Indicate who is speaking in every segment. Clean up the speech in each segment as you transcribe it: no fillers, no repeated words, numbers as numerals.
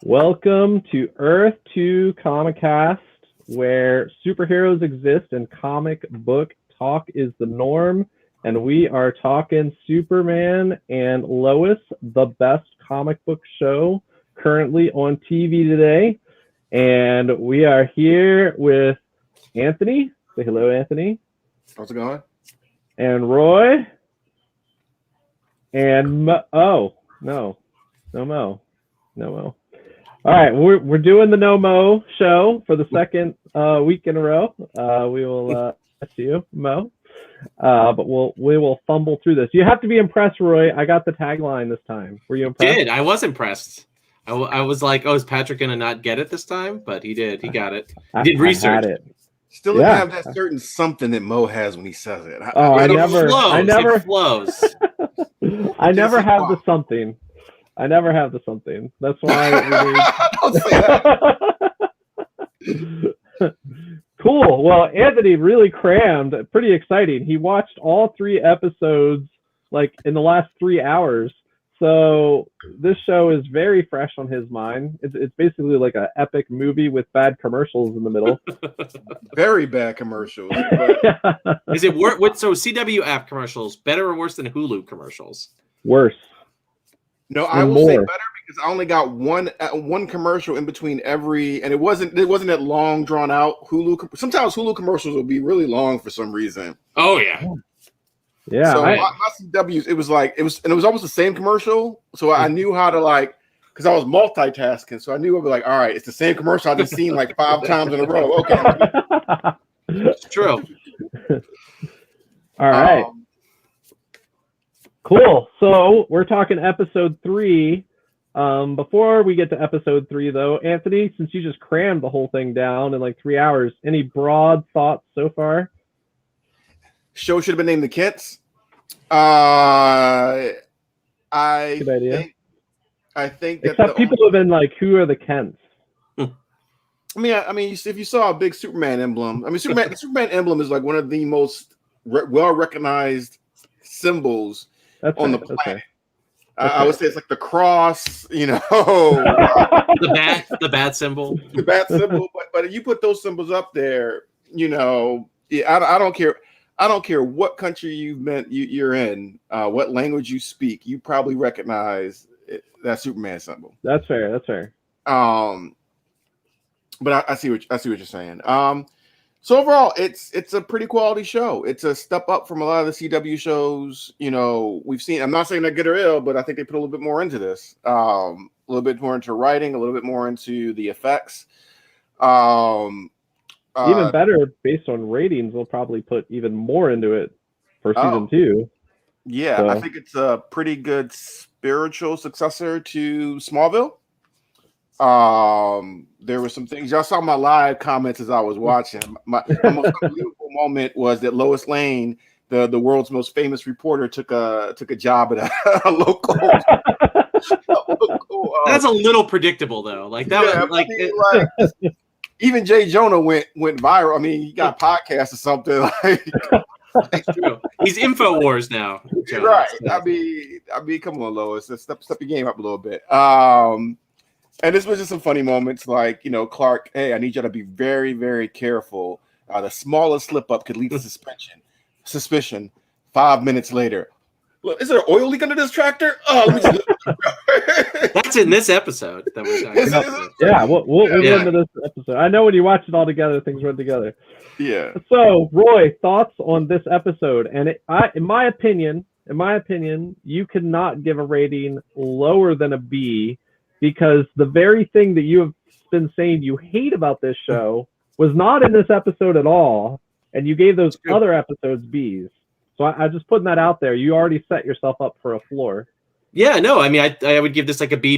Speaker 1: Welcome to Earth 2 Comicast, where superheroes exist and comic book talk is the norm. And we are talking Superman and Lois, the best comic book show currently on TV today. And we are here with Anthony. Say hello, Anthony.
Speaker 2: How's it going?
Speaker 1: And Roy. And no Mo. All right, we're doing the No Mo show for the second week in a row. We will see you, Mo. But we will fumble through this. You have to be impressed, Roy. I got the tagline this time. Were you impressed?
Speaker 3: I was impressed. I was like, oh, is Patrick gonna not get it this time? But he did. He got it. He did research.
Speaker 2: Still doesn't have that certain something that Mo has when he says it.
Speaker 1: It
Speaker 3: flows.
Speaker 1: I never have the something. That's why
Speaker 2: Don't say that.
Speaker 1: Cool. Well, Anthony really crammed. Pretty exciting. He watched all 3 episodes like in the last 3 hours. So this show is very fresh on his mind. It's basically like an epic movie with bad commercials in the middle.
Speaker 2: Very bad commercials.
Speaker 3: Is it worse? So CW app commercials better or worse than Hulu commercials?
Speaker 1: Worse.
Speaker 2: No, I will say better because I only got one commercial in between every, and it wasn't that long drawn out. Sometimes Hulu commercials will be really long for some reason.
Speaker 3: Oh yeah.
Speaker 1: Yeah.
Speaker 2: So my CWs, it was almost the same commercial. So I knew how to because I was multitasking. So I knew I'd be like, all right, it's the same commercial I've just seen like 5 times in a row. Okay.
Speaker 3: It's true.
Speaker 1: All right. Cool. So we're talking episode 3. Before we get to episode 3, though, Anthony, since you just crammed the whole thing down in like 3 hours, any broad thoughts so far?
Speaker 2: Show should have been named The Kents. Good
Speaker 1: idea.
Speaker 2: I think that
Speaker 1: except people have been like, "Who are the Kents?"
Speaker 2: I mean, if you saw a big Superman emblem, the Superman emblem is like one of the most well-recognized symbols on the planet.
Speaker 1: Okay.
Speaker 2: I would say it's like the cross,
Speaker 3: the bat symbol.
Speaker 2: The bat symbol. But if you put those symbols up there, I don't care. I don't care what country you're in, what language you speak. You probably recognize that Superman symbol.
Speaker 1: That's fair.
Speaker 2: But I see what you're saying. So overall, it's a pretty quality show. It's a step up from a lot of the CW shows, we've seen. I'm not saying they're good or ill, but I think they put a little bit more into this. A little bit more into writing, a little bit more into the effects.
Speaker 1: Even better, based on ratings, we'll probably put even more into it for season 2.
Speaker 2: Yeah, so. I think it's a pretty good spiritual successor to Smallville. There were some things y'all saw my live comments as I was watching. My most unbelievable moment was that Lois Lane, the world's most famous reporter, took a job at a local.
Speaker 3: That's a little predictable though. Like that was
Speaker 2: even Jay Jonah went viral. I mean, he got a podcast or something.
Speaker 3: That's true. He's InfoWars now.
Speaker 2: Jonah, right. So. I mean, come on, Lois. Step your game up a little bit. And this was just some funny moments like, Clark, hey, I need you to be very, very careful. The smallest slip up could lead to suspicion. 5 minutes later. Look, is there an oil leak under this tractor? Oh, let me see.
Speaker 3: That's in this episode. That we're talking about.
Speaker 1: Yeah, we'll get into this episode. I know when you watch it all together, things run together.
Speaker 2: Yeah.
Speaker 1: So, Roy, thoughts on this episode? And in my opinion, you could not give a rating lower than a B, because the very thing that you have been saying you hate about this show was not in this episode at all, and you gave those other episodes Bs. So I'm just putting that out there. You already set yourself up for a floor.
Speaker 3: Yeah, no, I mean, I would give this like a B+.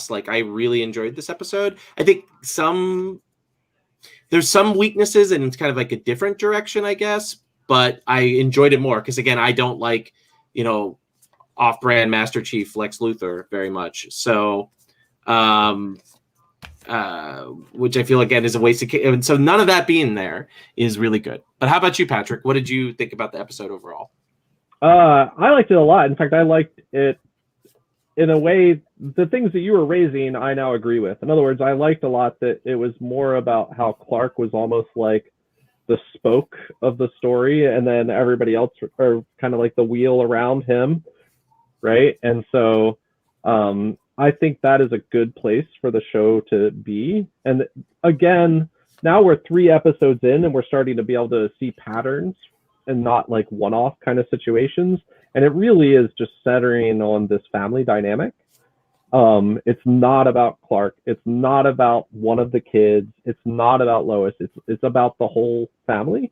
Speaker 3: Like, I really enjoyed this episode. I think there's some weaknesses, and it's kind of like a different direction, I guess. But I enjoyed it more because, again, I don't like, off-brand Master Chief Lex Luthor very much. So, which I feel again is a waste of. And so none of that being there is really good. But how about you, Patrick? What did you think about the episode overall?
Speaker 1: I liked it a lot. In fact, I liked it in a way, the things that you were raising, I now agree with. In other words, I liked a lot that it was more about how Clark was almost like the spoke of the story, and then everybody else are kind of like the wheel around him, right? And so I think that is a good place for the show to be. And again, now we're 3 episodes in, and we're starting to be able to see patterns and not like one-off kind of situations. And it really is just centering on this family dynamic. It's not about Clark. It's not about one of the kids. It's not about Lois. It's about the whole family.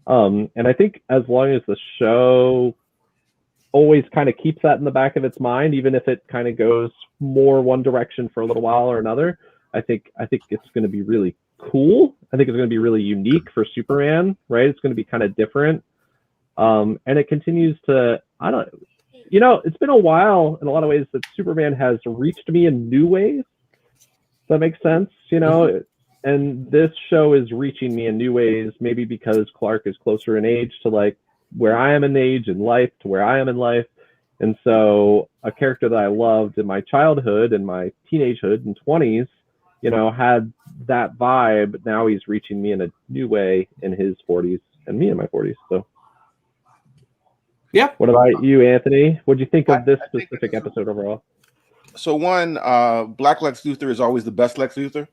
Speaker 1: And I think as long as the show always kind of keeps that in the back of its mind, even if it kind of goes more one direction for a little while or another, I think it's going to be really cool. I think it's going to be really unique for Superman, right? It's going to be kind of different. And it continues to, it's been a while in a lot of ways that Superman has reached me in new ways. Does that make sense? And this show is reaching me in new ways, maybe because Clark is closer in age to like where I am in age in life to where I am in life. And so a character that I loved in my childhood and my teenagehood and 20s, had that vibe. Now he's reaching me in a new way in his 40s and me in my 40s. So.
Speaker 3: Yeah.
Speaker 1: What about you, Anthony? What do you think of this specific episode overall?
Speaker 2: So one, Black Lex Luthor is always the best Lex Luthor.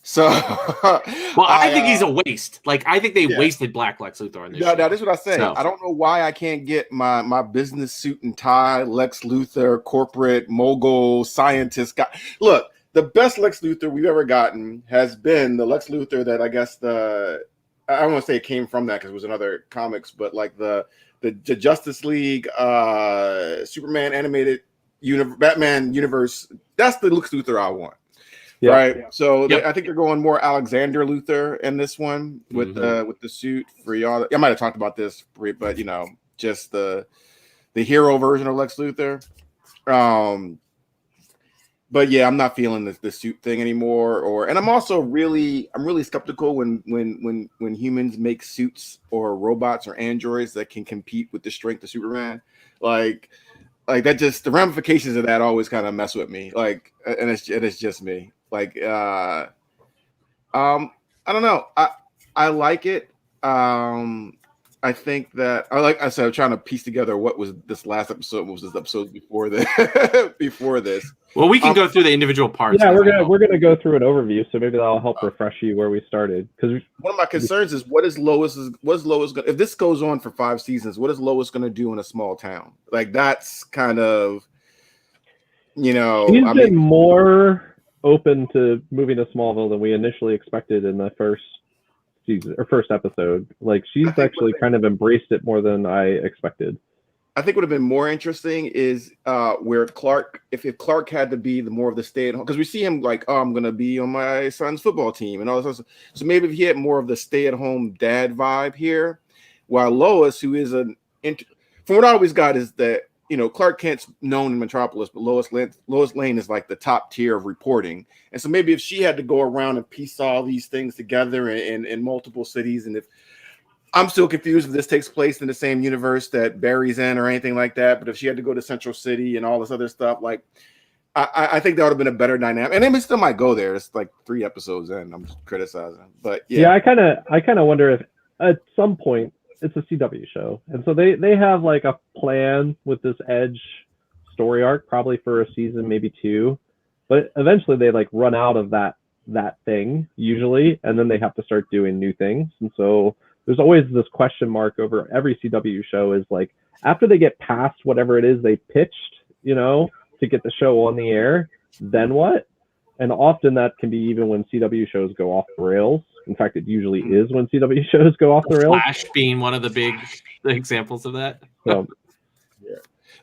Speaker 2: So,
Speaker 3: well, I think he's a waste. Like, I think they wasted Black Lex Luthor on this show.
Speaker 2: Now, this is what I say.
Speaker 3: So.
Speaker 2: I don't know why I can't get my business suit and tie, Lex Luthor, corporate mogul, scientist guy. Look, the best Lex Luthor we've ever gotten has been the Lex Luthor that I guess I don't want to say it came from that because it was in other comics, but like the Justice League, Superman animated Batman universe. That's the Lex Luthor I want. Yep. Right. Yep. So I think they're going more Alexander Luthor in this one with the suit for y'all. I might have talked about this, but just the hero version of Lex Luthor. But yeah, I'm not feeling the suit thing anymore. And I'm also really skeptical when humans make suits or robots or androids that can compete with the strength of Superman. Like that, just the ramifications of that always kind of mess with me. Like, and it's just me. Like, I don't know. I like it. I think that I said, I'm trying to piece together what was this last episode, what was this episode before this.
Speaker 3: Well, we can go through the individual parts.
Speaker 1: Yeah, we're gonna go through an overview, so maybe that'll help refresh you where we started. Because
Speaker 2: one of my concerns is what is Lois gonna, if this goes on for 5 seasons, what is Lois gonna do in a small town? Like, that's kind of, she's
Speaker 1: been more open to moving to Smallville than we initially expected in the first season or first episode. Like, she's actually kind of embraced it more than I expected.
Speaker 2: I think would have been more interesting is where Clark, if Clark had to be more of the stay-at-home, because we see him like, oh, I'm going to be on my son's football team and all this stuff. So maybe if he had more of the stay-at-home dad vibe here, while Lois, who is from what I always got is that, Clark Kent's known in Metropolis, but Lois Lane is like the top tier of reporting. And so maybe if she had to go around and piece all these things together in multiple cities, and if I'm still confused if this takes place in the same universe that Barry's in or anything like that. But if she had to go to Central City and all this other stuff, like I think that would have been a better dynamic. And they still might go there. It's like 3 episodes in. I'm just criticizing, but yeah.
Speaker 1: I kind of wonder if at some point it's a CW show, and so they have like a plan with this Edge story arc, probably for a season, maybe 2, but eventually they like run out of that thing usually, and then they have to start doing new things, and so. There's always this question mark over every CW show is like, after they get past whatever it is they pitched, to get the show on the air, then what? And often that can be even when CW shows go off the rails. In fact, it usually is when CW shows go off the rails.
Speaker 3: Flash being one of the big examples of that.
Speaker 1: So,
Speaker 2: yeah.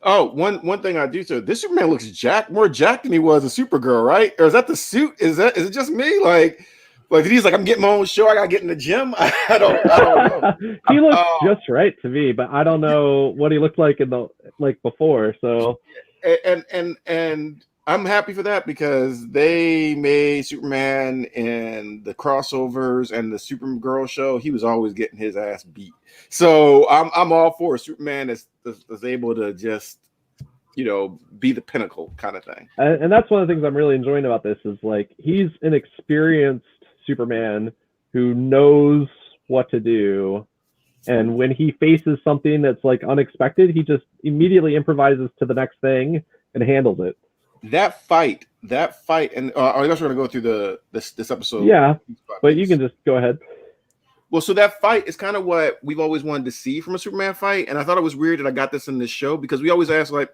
Speaker 2: Oh, one thing I do so this Superman looks more jacked than he was a Supergirl, right? Or is that the suit? Is it just me? Like he's like, I'm getting my own show. I gotta get in the gym. I don't know.
Speaker 1: He looks just right to me, but I don't know what he looked like before. So,
Speaker 2: and I'm happy for that because they made Superman in the crossovers and the Supergirl show. He was always getting his ass beat. So I'm all for Superman is able to just be the pinnacle kind of thing.
Speaker 1: And that's one of the things I'm really enjoying about this is like he's an experienced Superman who knows what to do, and when he faces something that's like unexpected, he just immediately improvises to the next thing and handles it.
Speaker 2: That fight, and I guess we're gonna go through this episode.
Speaker 1: Yeah, but you can just go ahead.
Speaker 2: Well, so that fight is kind of what we've always wanted to see from a Superman fight, and I thought it was weird that I got this in this show because we always ask, like,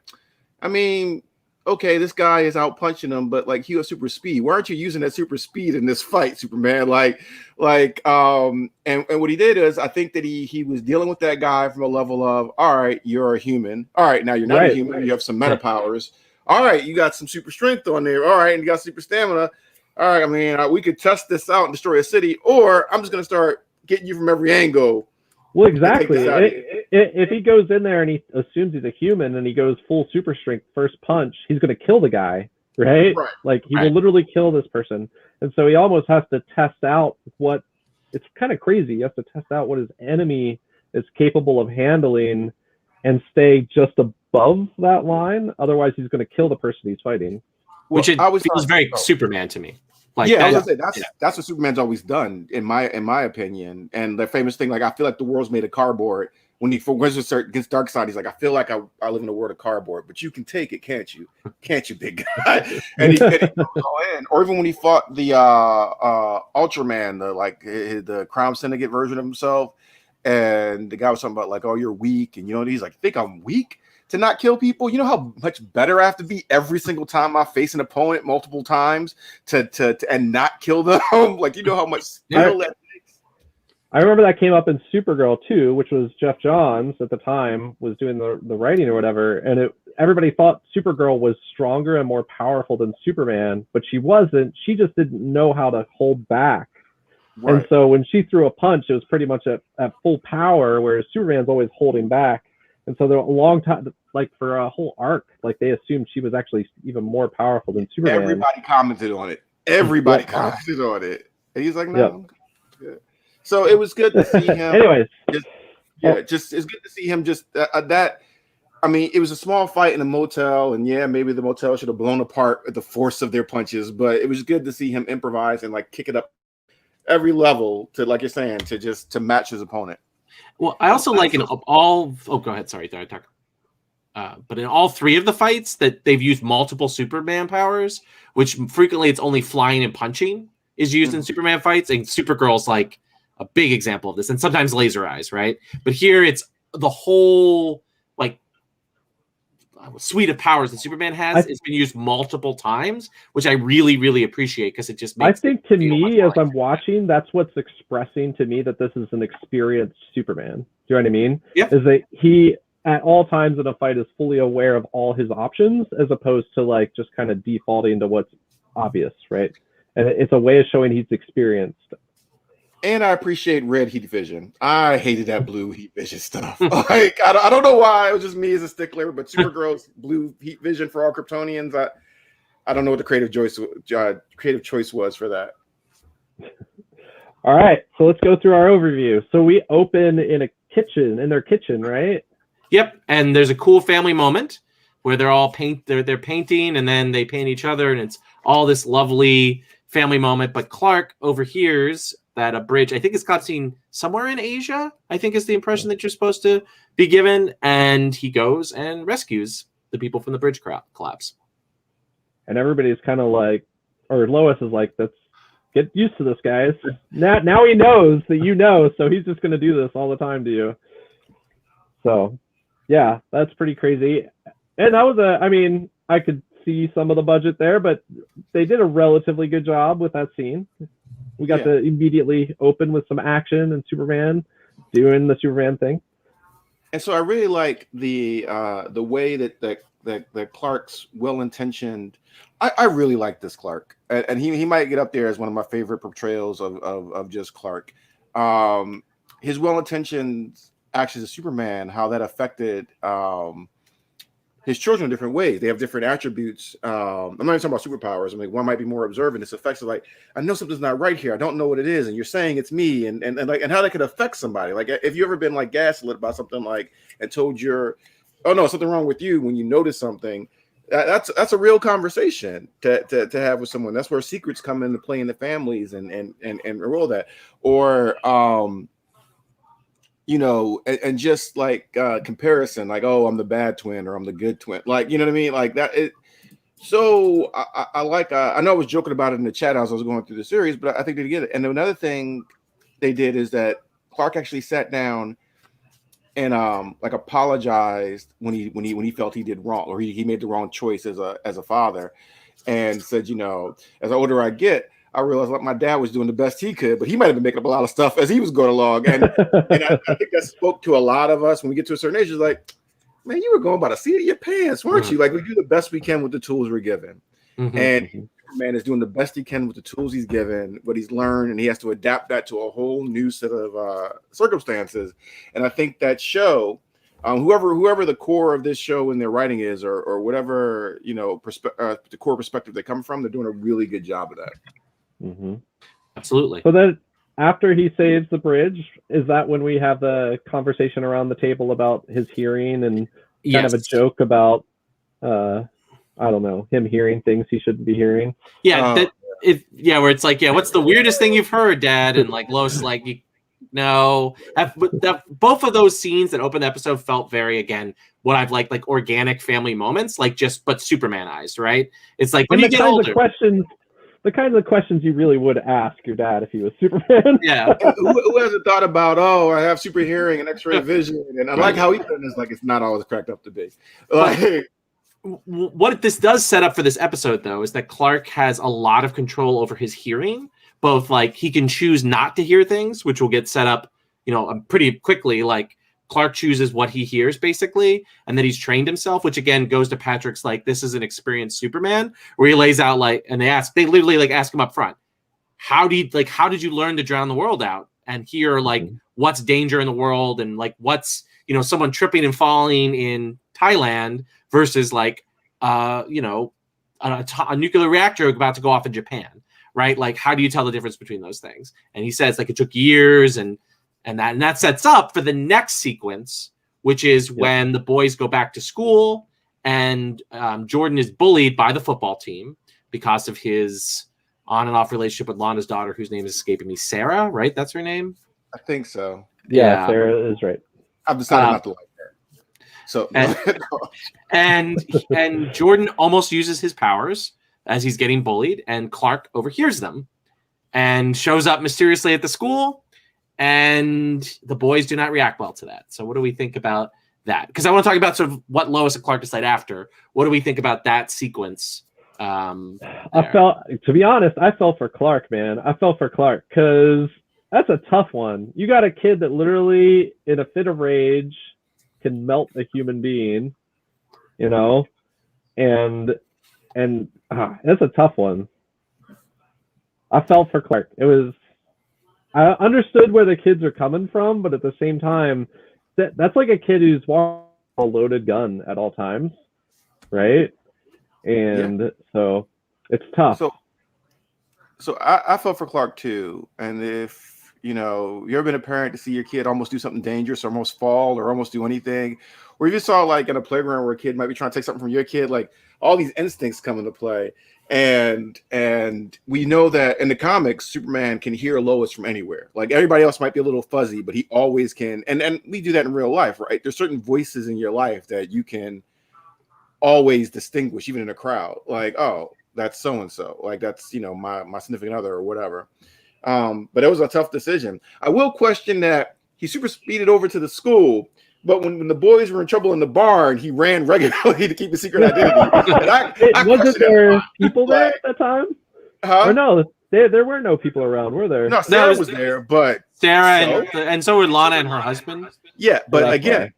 Speaker 2: I mean, okay, this guy is out punching him, but like he has super speed. Why aren't you using that super speed in this fight, Superman? And what he did is, I think that he was dealing with that guy from a level of, all right, you're a human. All right, now you're not a human. You have some meta powers. All right, you got some super strength on there. All right, and you got super stamina. All right, I mean, we could test this out and destroy a city, or I'm just gonna start getting you from every angle.
Speaker 1: Well, exactly. If he goes in there and he assumes he's a human and he goes full super strength first punch, he's going to kill the guy, right? Like he will literally kill this person. And so he almost has to test out it's kind of crazy. He has to test out what his enemy is capable of handling and stay just above that line. Otherwise, he's going to kill the person he's fighting.
Speaker 3: Which feels very Superman to me. Like,
Speaker 2: I was gonna say that's what Superman's always done, in my opinion. And the famous thing, like, I feel like the world's made of cardboard. When he against Darkseid, he's like, I feel like I live in a world of cardboard, but you can take it, can't you? Can't you, big guy? and he goes all in. Or even when he fought the Ultraman, the Crime Syndicate version of himself, and the guy was talking about like, oh, you're weak, and he's like, think I'm weak to not kill people? You know how much better I have to be every single time I face an opponent multiple times to and not kill them? Like, how much skill that takes.
Speaker 1: I remember that came up in Supergirl too, which was Jeff Johns at the time was doing the writing or whatever, and everybody thought Supergirl was stronger and more powerful than Superman, but she wasn't. She just didn't know how to hold back. Right. And so when she threw a punch, it was pretty much at full power, whereas Superman's always holding back. And so there a long time, like for a whole arc, like they assumed she was actually even more powerful than Superman.
Speaker 2: Everybody commented on it. Everybody commented on it. And he's like, no. Yep. So it was good to see him.
Speaker 1: Anyways.
Speaker 2: It's good to see him just that. I mean, it was a small fight in a motel, and maybe the motel should have blown apart at the force of their punches, but it was good to see him improvise and like kick it up every level to, like you're saying, to match his opponent.
Speaker 3: Well, I also like in all. Oh, go ahead. Sorry, talk. But in all three of the fights that they've used multiple Superman powers, which frequently it's only flying and punching is used in Superman fights, and Supergirl's like a big example of this, and sometimes laser eyes, right? But here it's the whole like suite of powers that Superman has. It's been used multiple times, which I really, really appreciate because it just makes.
Speaker 1: I think to me, as I'm watching, that's what's expressing to me that this is an experienced Superman. Do you know what I mean?
Speaker 3: Yeah.
Speaker 1: Is that he at all times in a fight is fully aware of all his options, as opposed to like just kind of defaulting to what's obvious, right? And it's a way of showing he's experienced.
Speaker 2: And I appreciate red heat vision. I hated that blue heat vision stuff. Like I don't know why. It was just me as a stickler, but Supergirl's blue heat vision for all Kryptonians. I don't know what the creative choice was for that.
Speaker 1: All right, so let's go through our overview. So we open in their kitchen, right?
Speaker 3: Yep, and there's a cool family moment where they're all they're painting, and then they paint each other, and it's all this lovely family moment. But Clark overhears that a bridge, I think it's got seen somewhere in Asia, I think is the impression that you're supposed to be given. And he goes and rescues the people from the bridge collapse.
Speaker 1: And everybody's kind of like, or Lois is like, let's get used to this, guys. Now he knows that so he's just going to do this all the time to you. So, yeah, that's pretty crazy. And that was I could see some of the budget there, but they did a relatively good job with that scene. We got to immediately open with some action and Superman doing the Superman thing.
Speaker 2: And so I really like the way that Clark's well-intentioned. I really like this Clark, and he might get up there as one of my favorite portrayals of just Clark. His well-intentioned actions as Superman, how that affected his children in different ways. They have different attributes. I'm not even talking about superpowers. I mean, one might be more observant. This affects it like, I know something's not right here. I don't know what it is. And you're saying it's me, and how that could affect somebody. Like if you ever been like gaslit about something, like, and told your oh no, something wrong with you when you notice something. That's a real conversation to have with someone. That's where secrets come into play in the families and all that. Or you know, and just like comparison, like, oh, I'm the bad twin or I'm the good twin, like, you know what I mean, like that. So I like I know I was joking about it in the chat as I was going through the series, but I think they get it. And another thing they did is that Clark actually sat down and like apologized when he felt he did wrong, or he made the wrong choice as a father, and said, you know, as the older I get, I realized like my dad was doing the best he could, but he might have been making up a lot of stuff as he was going along. And I think that spoke to a lot of us when we get to a certain age. It's like, man, you were going by the seat of your pants, weren't you? Like, we do the best we can with the tools we're given. And Superman is doing the best he can with the tools he's given, what he's learned, and he has to adapt that to a whole new set of circumstances. And I think that show, whoever the core of this show in their writing is, or whatever, you know, the core perspective they come from, they're doing a really good job of that.
Speaker 3: Absolutely.
Speaker 1: So then after he saves the bridge, is that when we have the conversation around the table about his hearing and kind of a joke about I don't know, him hearing things he shouldn't be hearing?
Speaker 3: Yeah, where it's like, yeah, what's the weirdest thing you've heard, Dad? And like Lois is like, no. Both of those scenes that open the episode felt very, again, what I've liked, like organic family moments, like but Supermanized, right? It's like when you get older.
Speaker 1: The kinds of questions you really would ask your dad if he was Superman.
Speaker 3: Yeah.
Speaker 2: Who hasn't thought about, oh, I have super hearing and X-ray vision, and I like how he put it, is like it's not always cracked up to be. Like,
Speaker 3: what this does set up for this episode, though, is that Clark has a lot of control over his hearing. Both, like, he can choose not to hear things, which will get set up, you know, pretty quickly. Like, Clark chooses what he hears, basically, and then he's trained himself, which again goes to Patrick's, like, this is an experienced Superman, where he lays out, like, and they literally like ask him up front, how did you learn to drown the world out and hear, like, what's danger in the world, and like what's, you know, someone tripping and falling in Thailand versus like you know, a nuclear reactor about to go off in Japan, right? Like, how do you tell the difference between those things? And he says, like, it took years, and that sets up for the next sequence, which is when the boys go back to school, and Jordan is bullied by the football team because of his on and off relationship with Lana's daughter, whose name is escaping me. Sarah, right? That's her name?
Speaker 2: I think so.
Speaker 1: Yeah. Sarah is right.
Speaker 2: I've decided not to like her. So
Speaker 3: and Jordan almost uses his powers as he's getting bullied, and Clark overhears them and shows up mysteriously at the school. And the boys do not react well to that. So what do we think about that? Because I want to talk about sort of what Lois and Clark decide after. What do we think about that sequence?
Speaker 1: To be honest, I fell for Clark, man. I fell for Clark because that's a tough one. You got a kid that literally, in a fit of rage, can melt a human being, you know, and that's a tough one. I fell for Clark. I understood where the kids are coming from, but at the same time, that's like a kid who's walking a loaded gun at all times, right? And so it's tough.
Speaker 2: So I fell for Clark too. And if, you know, you ever been a parent to see your kid almost do something dangerous, or almost fall, or almost do anything, or you saw like in a playground where a kid might be trying to take something from your kid, like all these instincts come into play. And we know that in the comics, Superman can hear Lois from anywhere. Like, everybody else might be a little fuzzy, but he always can. And we do that in real life, right? There's certain voices in your life that you can always distinguish, even in a crowd. Like, oh, that's so and so. Like, that's, you know, my significant other or whatever. But it was a tough decision. I will question that he super speeded over to the school, but when the boys were in trouble in the barn, he ran regularly to keep a secret identity.
Speaker 1: Wasn't there people there at that time?
Speaker 2: Huh?
Speaker 1: Or no, there were no people around, were there?
Speaker 2: No, Sarah was there, but
Speaker 3: Sarah and so were Lana and her husband.
Speaker 2: Yeah, but again,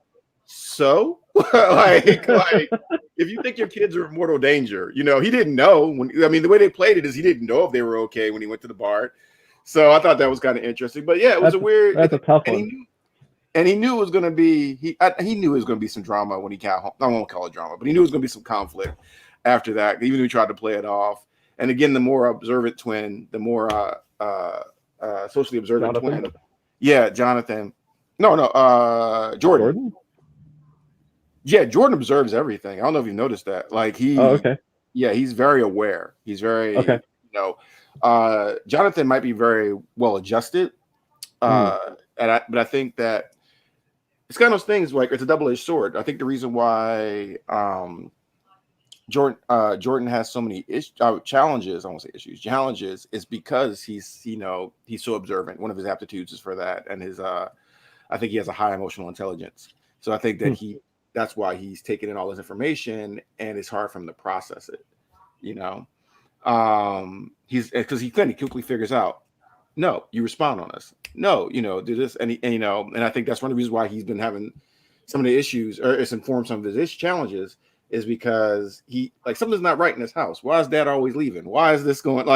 Speaker 2: so like if you think your kids are in mortal danger, you know, he didn't know the way they played it is he didn't know if they were okay when he went to the barn. So I thought that was kind of interesting. But yeah, that's a tough one. And he knew it was going to be he knew it was going to be some drama when he got home. I won't call it drama, but he knew it was going to be some conflict after that. Even though he tried to play it off. And again, the more observant twin, the more socially observant
Speaker 1: Jonathan?
Speaker 2: Twin. Yeah, Jonathan. No, Jordan. Yeah, Jordan observes everything. I don't know if you noticed that. Like
Speaker 1: Okay.
Speaker 2: yeah, he's very aware. He's very,
Speaker 1: Okay.
Speaker 2: Jonathan might be very well adjusted. But I think that it's kind of those things like it's a double-edged sword. I think the reason why Jordan has so many challenges, I won't say issues, challenges, is because he's so observant. One of his aptitudes is for that, and I think he has a high emotional intelligence. So I think that that's why he's taking in all this information, and it's hard for him to process it. He's because he quickly figures out, no, you respond on us. No, do this, and I think that's one of the reasons why he's been having some of the issues, or it's informed some of his challenges, is because something's not right in his house. Why is Dad always leaving? Why is this going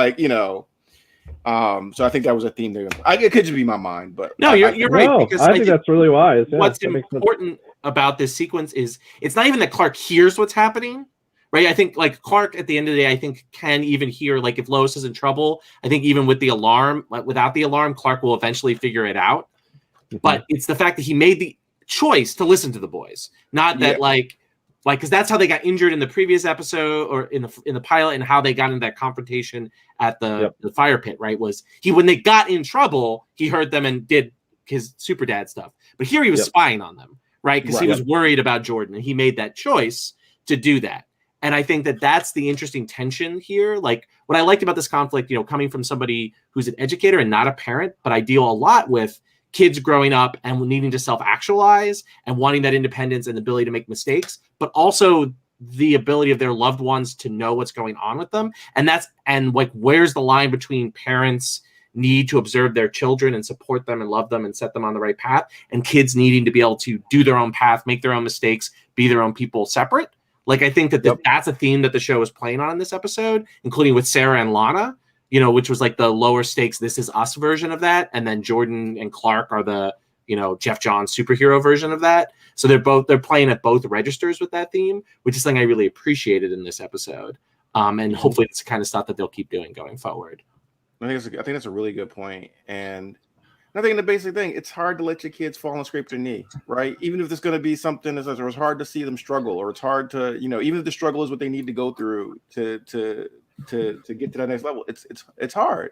Speaker 2: so I think that was a theme there. It could just be my mind, but
Speaker 3: no, you're right.
Speaker 1: No,
Speaker 3: Because
Speaker 1: I think that's really wise. Yeah,
Speaker 3: what's important about this sequence is it's not even that Clark hears what's happening, right? I think like Clark at the end of the day, I think can even hear, like if Lois is in trouble, I think even with the alarm, without the alarm, Clark will eventually figure it out. But it's the fact that he made the choice to listen to the boys, not that because that's how they got injured in the previous episode or in the pilot, and how they got into that confrontation at the fire pit, right? Was when they got in trouble, he heard them and did his super dad stuff. But here he was spying on them, right? Because he was worried about Jordan, and he made that choice to do that. And I think that that's the interesting tension here. Like what I liked about this conflict, coming from somebody who's an educator and not a parent, but I deal a lot with kids growing up and needing to self-actualize and wanting that independence and the ability to make mistakes, but also the ability of their loved ones to know what's going on with them. And where's the line between parents need to observe their children and support them and love them and set them on the right path, and kids needing to be able to do their own path, make their own mistakes, be their own people separate. Like, I think that that's a theme that the show is playing on in this episode, including with Sarah and Lana, which was like the lower stakes, This Is Us version of that. And then Jordan and Clark are the, Jeff Johns superhero version of that. So they're playing at both registers with that theme, which is something I really appreciated in this episode. And hopefully it's the kind of stuff that they'll keep doing going forward.
Speaker 2: I think that's a really good point. And I think the basic thing, it's hard to let your kids fall and scrape their knee, right? Even if there's going to be something that it's hard to see them struggle, or it's hard to, even if the struggle is what they need to go through to get to that next level, it's hard.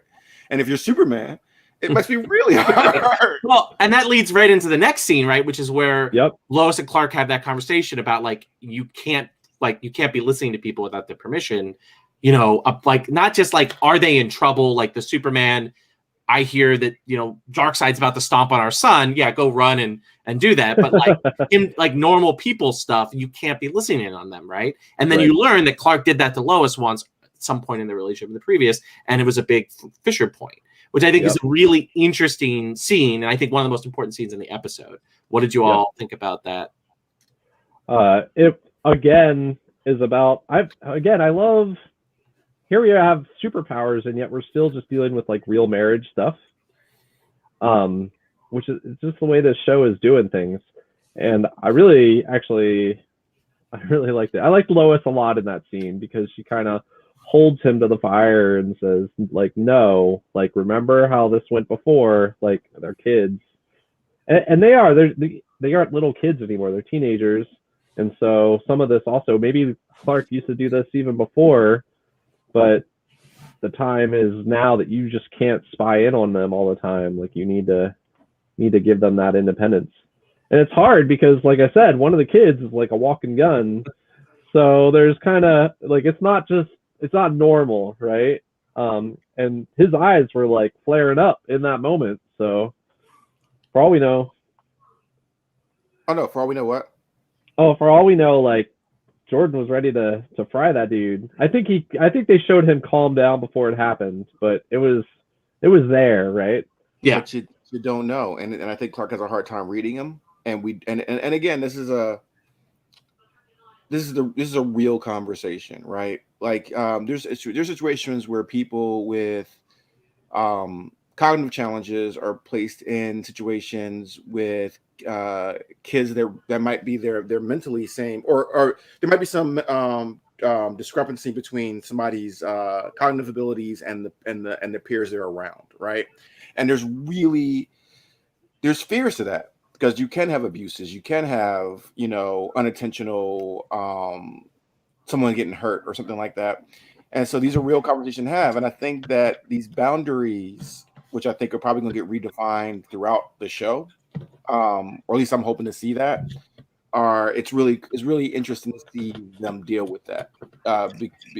Speaker 2: And if you're Superman, it must be really hard.
Speaker 3: Well, and that leads right into the next scene, right? Which is where Lois and Clark have that conversation about you can't be listening to people without their permission. Not just are they in trouble? Like the Superman, I hear that, Darkseid's about to stomp on our son. Yeah, go run and do that. But in normal people stuff, you can't be listening in on them, right? And then you learn that Clark did that to Lois once at some point in the relationship in the previous, and it was a big fissure point, which I think is a really interesting scene, and I think one of the most important scenes in the episode. What did you all think about that?
Speaker 1: It again is about I love. Here we have superpowers, and yet we're still just dealing with real marriage stuff, which is just the way this show is doing things. And I really liked it. I liked Lois a lot in that scene because she kind of holds him to the fire and says, no, remember how this went before? They're kids, and they aren't little kids anymore. They're teenagers, and so some of this also maybe Clark used to do this even before. But the time is now that you just can't spy in on them all the time. You need to give them that independence. And it's hard because, like I said, one of the kids is like a walking gun. So there's kind of it's not normal, right? And his eyes were flaring up in that moment. So for all we know.
Speaker 2: Oh no, for all we know what?
Speaker 1: Oh, for all we know, Jordan was ready to fry that dude. I think they showed him calm down before it happened, but it was there, right?
Speaker 2: Yeah. But you don't know, and I think Clark has a hard time reading him. And again, this is a real conversation, right? There's situations where people with cognitive challenges are placed in situations with kids that might be they're mentally same, or there might be some discrepancy between somebody's cognitive abilities and the peers they're around, right? And there's fears to that. because you can have abuses, you can have, you know, unintentional someone getting hurt or something like that. And so these are real conversations to have. And I think that these boundaries, which I think are probably going to get redefined throughout the show, or at least I'm hoping to see that, it's really interesting to see them deal with that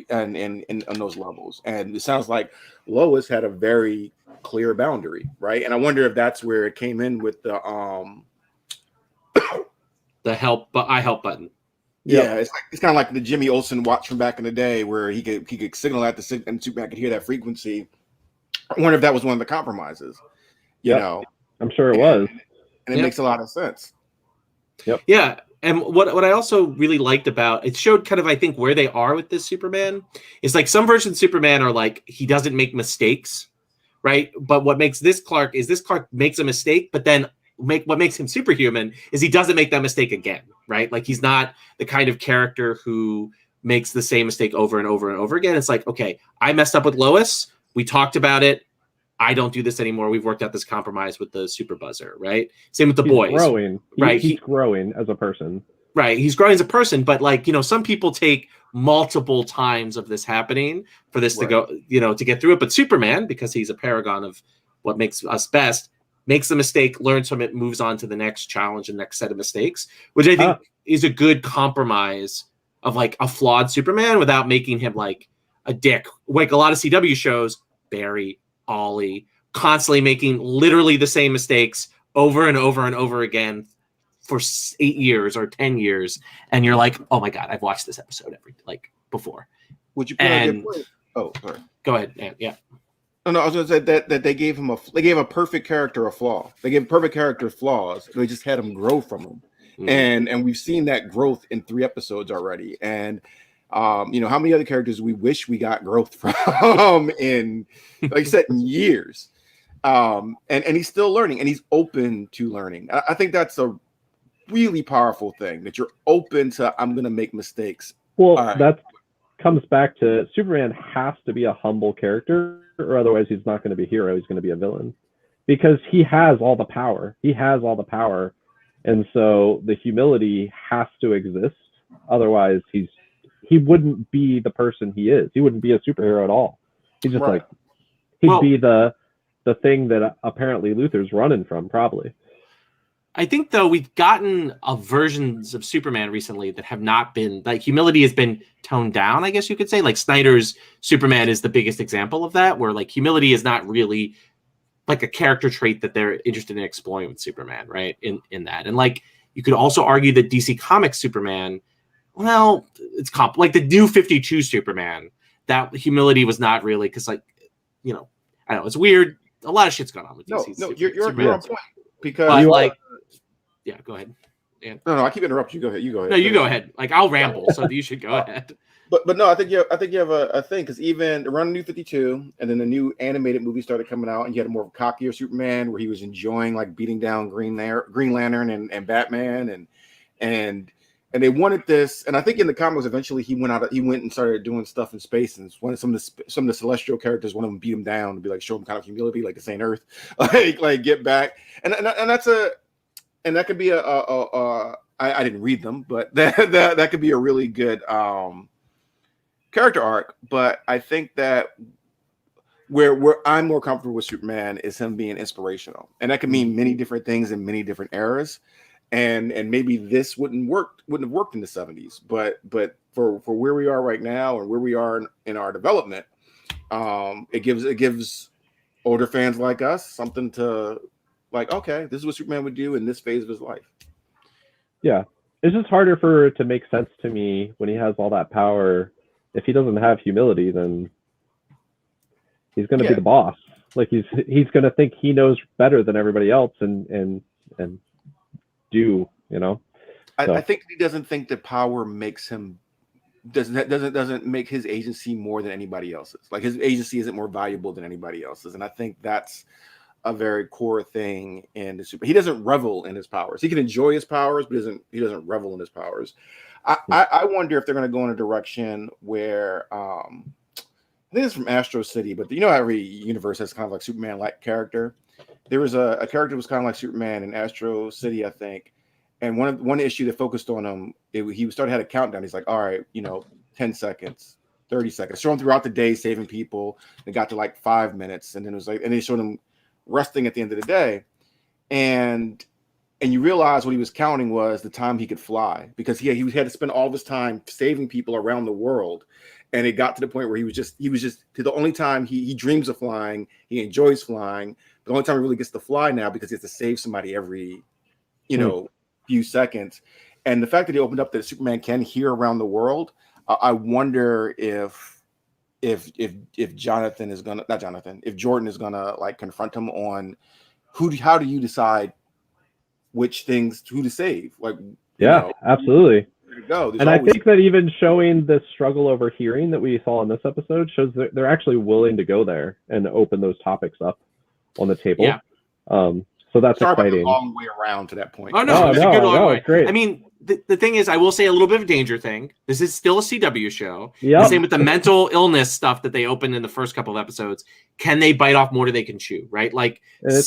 Speaker 2: and on those levels. And it sounds like Lois had a very clear boundary, right? And I wonder if that's where it came in with the
Speaker 3: help, but I help button.
Speaker 2: Yeah, it's kind of like the Jimmy Olsen watch from back in the day, where he could signal at the and Superman could hear that frequency. I wonder if that was one of the compromises. You know,
Speaker 1: I'm sure it was,
Speaker 2: and it makes a lot of sense.
Speaker 1: Yep.
Speaker 3: Yeah, and what I also really liked about it, showed kind of, I think, where they are with this Superman. Is like some versions of Superman are like, he doesn't make mistakes, right? But what makes this Clark makes a mistake, but then what makes him superhuman is he doesn't make that mistake again, right? Like, he's not the kind of character who makes the same mistake over and over and over again. It's like, okay, I messed up with Lois. We talked about it. I don't do this anymore. We've worked out this compromise with the super buzzer, right? Same with the boys.
Speaker 1: He's growing as a person.
Speaker 3: Right. He's growing as a person, but like, you know, some people take multiple times of this happening for this to go, you know, to get through it. But Superman, because he's a paragon of what makes us best, makes the mistake, learns from it, moves on to the next challenge and next set of mistakes, which I think is a good compromise of like a flawed Superman without making him like a dick. Like a lot of CW shows, Barry, Ollie, constantly making literally the same mistakes over and over and over again for 8 years or 10 years. And you're like, oh my God, I've watched this episode before.
Speaker 2: Would you put a good point? Oh, sorry.
Speaker 3: Go ahead. Yeah.
Speaker 2: No, I was going to say that they gave him a perfect character a flaw. They gave perfect character flaws. They just had him grow from them. Mm-hmm. And we've seen that growth in 3 episodes already. And you know, how many other characters we wish we got growth from in, like you said, in years. And he's still learning, and he's open to learning. I think that's a really powerful thing, that you're open to, I'm going to make mistakes.
Speaker 1: Well, that comes back to Superman has to be a humble character, or otherwise he's not going to be a hero. He's going to be a villain, because he has all the power. And so the humility has to exist. Otherwise, he wouldn't be the person he is. He wouldn't be a superhero at all. He's just he'd be the thing that apparently Luthor's running from, probably.
Speaker 3: I think, though, we've gotten versions of Superman recently that have not been, like, humility has been toned down, I guess you could say. Like, Snyder's Superman is the biggest example of that, where, like, humility is not really, like, a character trait that they're interested in exploring with Superman, right, in that. And, like, you could also argue that DC Comics Superman, well, it's like the new 52 Superman, that humility was not really, because, like, you know, I don't know, it's weird. A lot of shit's going on with DC.
Speaker 2: No, you're on point. Because
Speaker 3: yeah, go ahead. Yeah.
Speaker 2: No, I keep interrupting you. Go ahead. You go ahead.
Speaker 3: No, you go ahead. Like, I'll ramble, so you should go ahead.
Speaker 2: But no, I think you have a thing, because even around the new 52, and then the new animated movie started coming out, and you had a more cockier Superman where he was enjoying like beating down Green Lantern and Batman and they wanted this. And I think in the comics eventually he went and started doing stuff in space, and some of the celestial characters wanted him to beat him down and be like, show him kind of humility, like this ain't Earth, like get back. And that could be I didn't read them, but that could be a really good character arc. But I think that where I'm more comfortable with Superman is him being inspirational, and that could mean many different things in many different eras. And maybe this wouldn't have worked in the 70s, but for where we are right now and where we are in our development, it gives older fans like us something to, like, okay, this is what Superman would do in this phase of his life.
Speaker 1: Yeah, it's just harder for it to make sense to me when he has all that power. If he doesn't have humility, then he's going to be the boss. Like, he's going to think he knows better than everybody else, and do, you know.
Speaker 2: I think he doesn't think that power makes him doesn't make his agency more than anybody else's. Like, his agency isn't more valuable than anybody else's, and I think that's a very core thing in the Super. He doesn't revel in his powers. He can enjoy his powers, but he doesn't revel in his powers. I wonder if they're going to go in a direction where I think it's from Astro City, but you know, every universe has kind of like Superman-like character. there was a character that was kind of like Superman in Astro City, I think. And one issue that focused on him, he started had a countdown. He's like, all right, 10 seconds, 30 seconds. Show him throughout the day saving people. It got to like 5 minutes, and then it was like, and they showed him resting at the end of the day, and you realize what he was counting was the time he could fly, because he had to spend all of his time saving people around the world, and it got to the point where he was just to the only time he dreams of flying, he enjoys flying. The only time he really gets to fly now because he has to save somebody every, few seconds. And the fact that he opened up that Superman can hear around the world, I wonder if Jonathan is gonna if Jordan is gonna like confront him on how do you decide which things who to save? Like,
Speaker 1: absolutely.
Speaker 2: Go.
Speaker 1: And I think that even showing the struggle over hearing that we saw in this episode shows that they're actually willing to go there and open those topics up on the table.
Speaker 3: Yeah.
Speaker 1: So that's
Speaker 2: Sorry
Speaker 1: exciting.
Speaker 2: About the long way around to that point.
Speaker 3: Oh no, it was a good long way.
Speaker 1: Great.
Speaker 3: I mean, the thing is, I will say a little bit of a danger thing. This is still a CW show.
Speaker 1: Yep.
Speaker 3: The same with the mental illness stuff that they opened in the first couple of episodes. Can they bite off more than they can chew? Right? Like like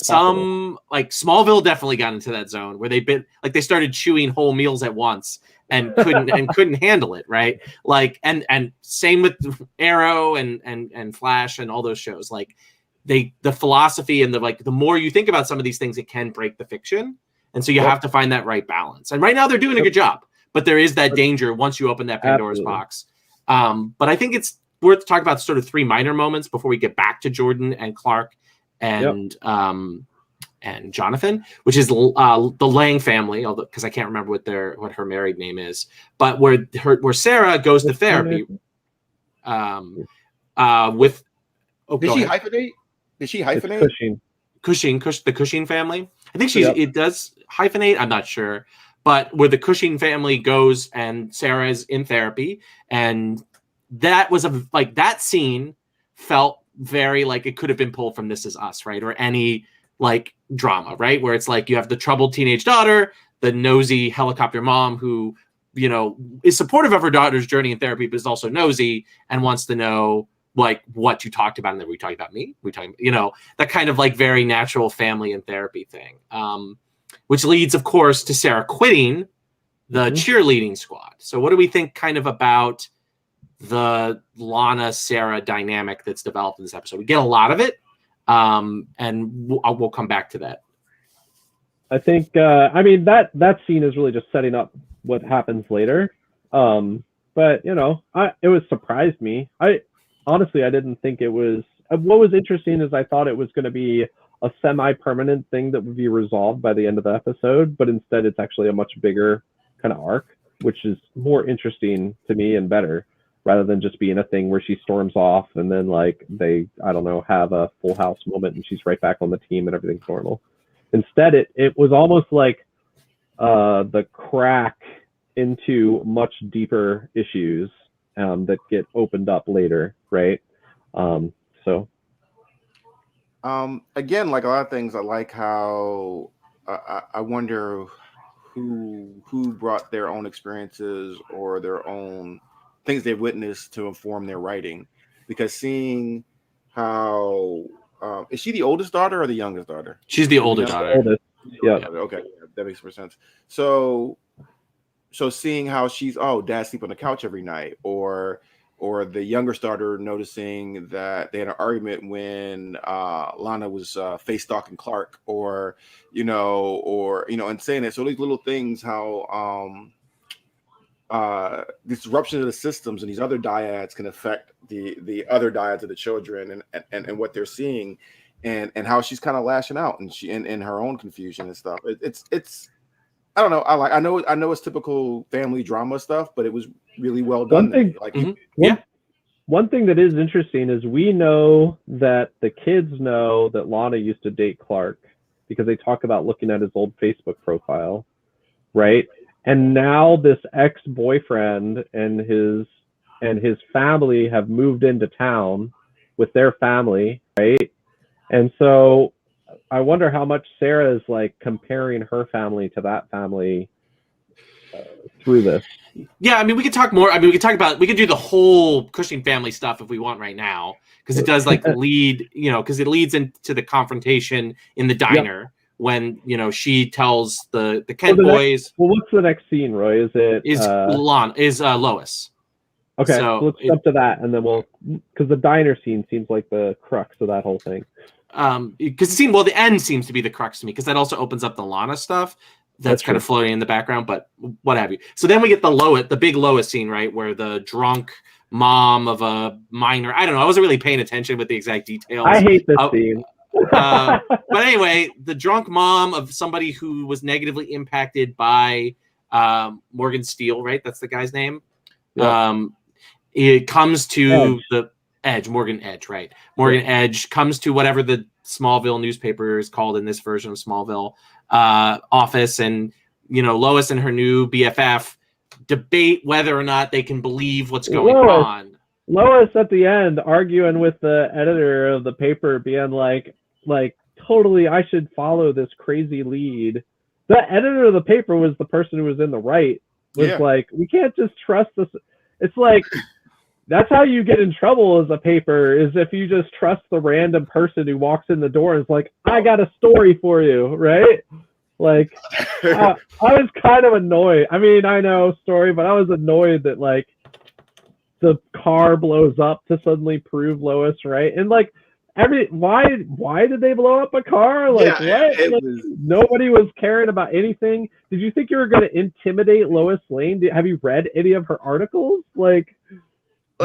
Speaker 3: Smallville definitely got into that zone where they started chewing whole meals at once and couldn't handle it. Right? Like and same with Arrow and Flash and all those shows. Like the philosophy and the more you think about some of these things, it can break the fiction. And so you have to find that right balance. And right now they're doing a good job, but there is that danger once you open that Pandora's box. But I think it's worth talking about sort of three minor moments before we get back to Jordan and Clark and Jonathan, which is the Lang family, because I can't remember what her married name is, but where Sarah goes to therapy with.
Speaker 2: Did she hyphenate? Did she hyphenate?
Speaker 1: Cushing.
Speaker 3: The Cushing family. I think it does hyphenate. I'm not sure, but where the Cushing family goes and Sarah is in therapy, and that was that scene felt very like it could have been pulled from This Is Us, right? Or any like drama, right? Where it's like you have the troubled teenage daughter, the nosy helicopter mom who is supportive of her daughter's journey in therapy, but is also nosy and wants to know like what you talked about. And then we talked about me. We talking, that kind of like very natural family and therapy thing, which leads, of course, to Sarah quitting the cheerleading squad. So what do we think kind of about the Lana-Sarah dynamic that's developed in this episode? We get a lot of it, and we'll come back to that.
Speaker 1: I think, that scene is really just setting up what happens later. But, it was surprised me. Honestly, I didn't think it was. What was interesting is I thought it was going to be a semi-permanent thing that would be resolved by the end of the episode, but instead it's actually a much bigger kind of arc, which is more interesting to me and better, rather than just being a thing where she storms off and then like they, have a Full House moment and she's right back on the team and everything's normal. Instead, it was almost like the crack into much deeper issues that get opened up later, right?
Speaker 2: Again, like a lot of things, I like how I wonder who brought their own experiences or their own things they've witnessed to inform their writing, because seeing how is she the oldest daughter or the youngest daughter?
Speaker 3: She's the older daughter.
Speaker 2: Yeah. Okay, that makes more sense. So seeing how she's, dad sleep on the couch every night, or the younger daughter noticing that they had an argument when Lana was face stalking Clark, or and saying that. So these little things, how disruption of the systems and these other dyads can affect the other dyads of the children and what they're seeing, and how she's kind of lashing out and she in her own confusion and stuff. It's I don't know. I know it's typical family drama stuff, but it was really well done.
Speaker 1: One thing that is interesting is we know that the kids know that Lana used to date Clark because they talk about looking at his old Facebook profile, right? And now this ex-boyfriend and his family have moved into town with their family, right? And so I wonder how much Sarah is like comparing her family to that family through this.
Speaker 3: Yeah, I mean, we could talk more. I mean, we could do the whole Cushing family stuff if we want right now, because it does like lead, because it leads into the confrontation in the diner when, she tells the Kent boys.
Speaker 1: What's the next scene, Roy?
Speaker 3: Is Lois.
Speaker 1: Okay, so let's jump to that, and then because the diner scene seems like the crux of that whole thing.
Speaker 3: Because the end seems to be the crux to me, because that also opens up the Lana stuff that's kind of floating in the background, but what have you. So then we get the big Lois scene, right, where the drunk mom of a minor, I don't know, I wasn't really paying attention with the exact details.
Speaker 1: I hate this scene.
Speaker 3: But anyway, the drunk mom of somebody who was negatively impacted by Morgan Steele, right? That's the guy's name. Yep. It comes to the Edge, Morgan Edge, right? Morgan Edge comes to whatever the Smallville newspaper is called in this version of Smallville office, and Lois and her new BFF debate whether or not they can believe what's going on.
Speaker 1: Lois at the end arguing with the editor of the paper, being like totally, I should follow this crazy lead. The editor of the paper was the person who was in the right. Was like, we can't just trust this. It's like, that's how you get in trouble as a paper, is if you just trust the random person who walks in the door and is like, I got a story for you, right? Like, I was kind of annoyed. I mean, I know story, but I was annoyed that like the car blows up to suddenly prove Lois right. And like why did they blow up a car? Like what? Nobody was caring about anything. Did you think you were going to intimidate Lois Lane? Have you read any of her articles? Like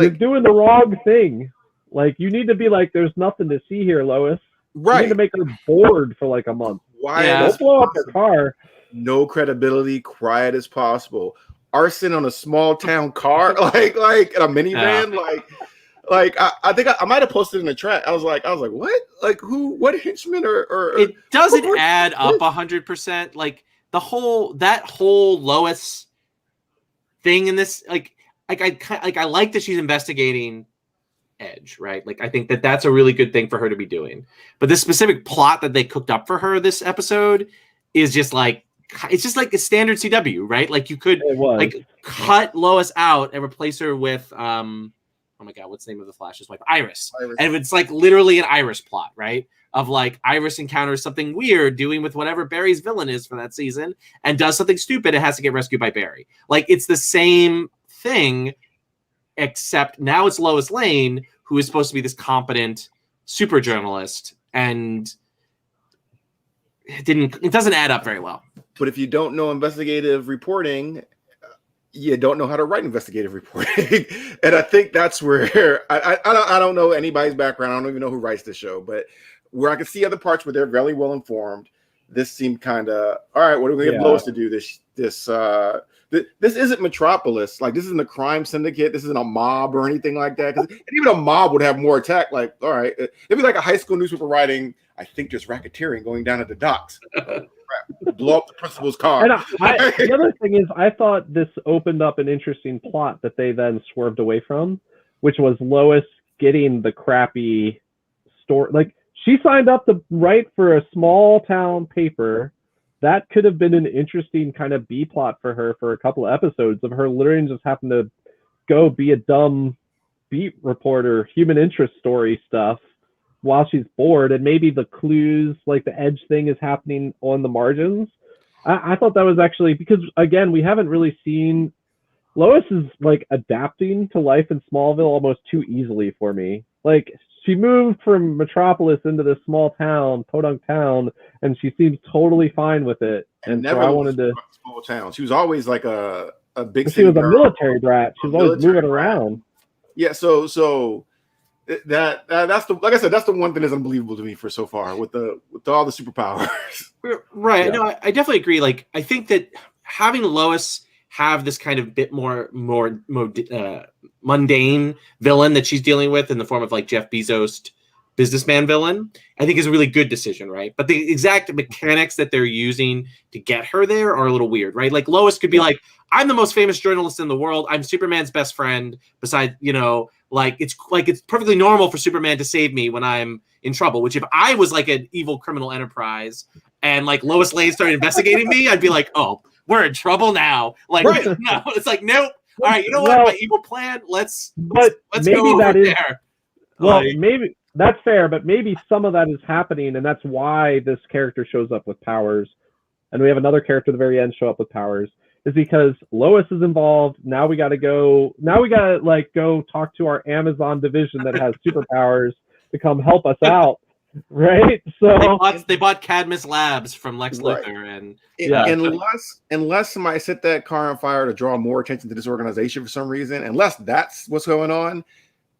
Speaker 1: you're doing the wrong thing. Like, you need to be like, there's nothing to see here, Lois. Right. You need to make her bored for like a month.
Speaker 2: Why?
Speaker 1: Don't blow up her car.
Speaker 2: No credibility, quiet as possible. Arson on a small town car, like in a minivan, like I think I might have posted in the chat. I was like, what? Like what henchman or
Speaker 3: it doesn't add up 100%. Like that whole Lois thing in this, I like that she's investigating Edge, right? Like, I think that that's a really good thing for her to be doing. But this specific plot that they cooked up for her this episode is just like, it's just like a standard CW, right? Like, you could like cut Lois out and replace her with oh my god, what's the name of the Flash's wife? Iris. And it's like literally an Iris plot, right? Of like Iris encounters something weird doing with whatever Barry's villain is for that season and does something stupid and has to get rescued by Barry. Like, it's the same thing, except now it's Lois Lane, who is supposed to be this competent super journalist, and it doesn't add up very well.
Speaker 2: But if you don't know investigative reporting, you don't know how to write investigative reporting. And I think that's where I don't know anybody's background. I don't even know who writes this show, but where I can see other parts where they're very well informed, this seemed kind of, all right, what are we going to get Lois to do? This isn't Metropolis. Like, this isn't a crime syndicate. This isn't a mob or anything like that. Because even a mob would have more attack. Like, all right, it'd be like a high school newspaper writing, I think there's racketeering going down at the docks. Blow up the principal's car.
Speaker 1: And the other thing is, I thought this opened up an interesting plot that they then swerved away from, which was Lois getting the crappy story. Like, she signed up to write for a small town paper. That could have been an interesting kind of B plot for her for a couple of episodes of her literally just having to go be a dumb beat reporter, human interest story stuff while she's bored, and maybe the clues, like the Edge thing, is happening on the margins. I thought that was actually, because again, we haven't really seen Lois is like adapting to life in Smallville almost too easily for me. Like, she moved from Metropolis into this small town, podunk town, and she seems totally fine with it. And
Speaker 2: never
Speaker 1: so I wanted to
Speaker 2: small town. She was always like a big.
Speaker 1: She was a military brat. She was always moving around.
Speaker 2: Yeah, so that's the, like I said, that's the one thing that's unbelievable to me for so far with all the superpowers.
Speaker 3: Right. Yeah. No, I definitely agree. Like, I think that having Lois have this kind of bit more mundane villain that she's dealing with in the form of like Jeff Bezos businessman villain, I think is a really good decision, right? But the exact mechanics that they're using to get her there are a little weird, right? Like, Lois could be like, I'm the most famous journalist in the world. I'm Superman's best friend. Besides, it's perfectly normal for Superman to save me when I'm in trouble, which if I was like an evil criminal enterprise and like Lois Lane started investigating me, I'd be like, oh, we're in trouble now. Like,
Speaker 2: Right.
Speaker 3: no, it's like, nope. All right, you know
Speaker 1: Well,
Speaker 3: what? My evil plan. Let's
Speaker 1: maybe
Speaker 3: go over
Speaker 1: that is-
Speaker 3: there.
Speaker 1: Well,
Speaker 3: Like,
Speaker 1: maybe that's fair, but maybe some of that is happening, and that's why this character shows up with powers, and we have another character at the very end show up with powers, is because Lois is involved. Now we got to go talk to our Amazon division that has superpowers to come help us out, right? So
Speaker 3: they bought Cadmus Labs from Lex
Speaker 2: Right.
Speaker 3: Luthor, and
Speaker 1: Yeah.
Speaker 2: Unless somebody set that car on fire to draw more attention to this organization for some reason, unless that's what's going on,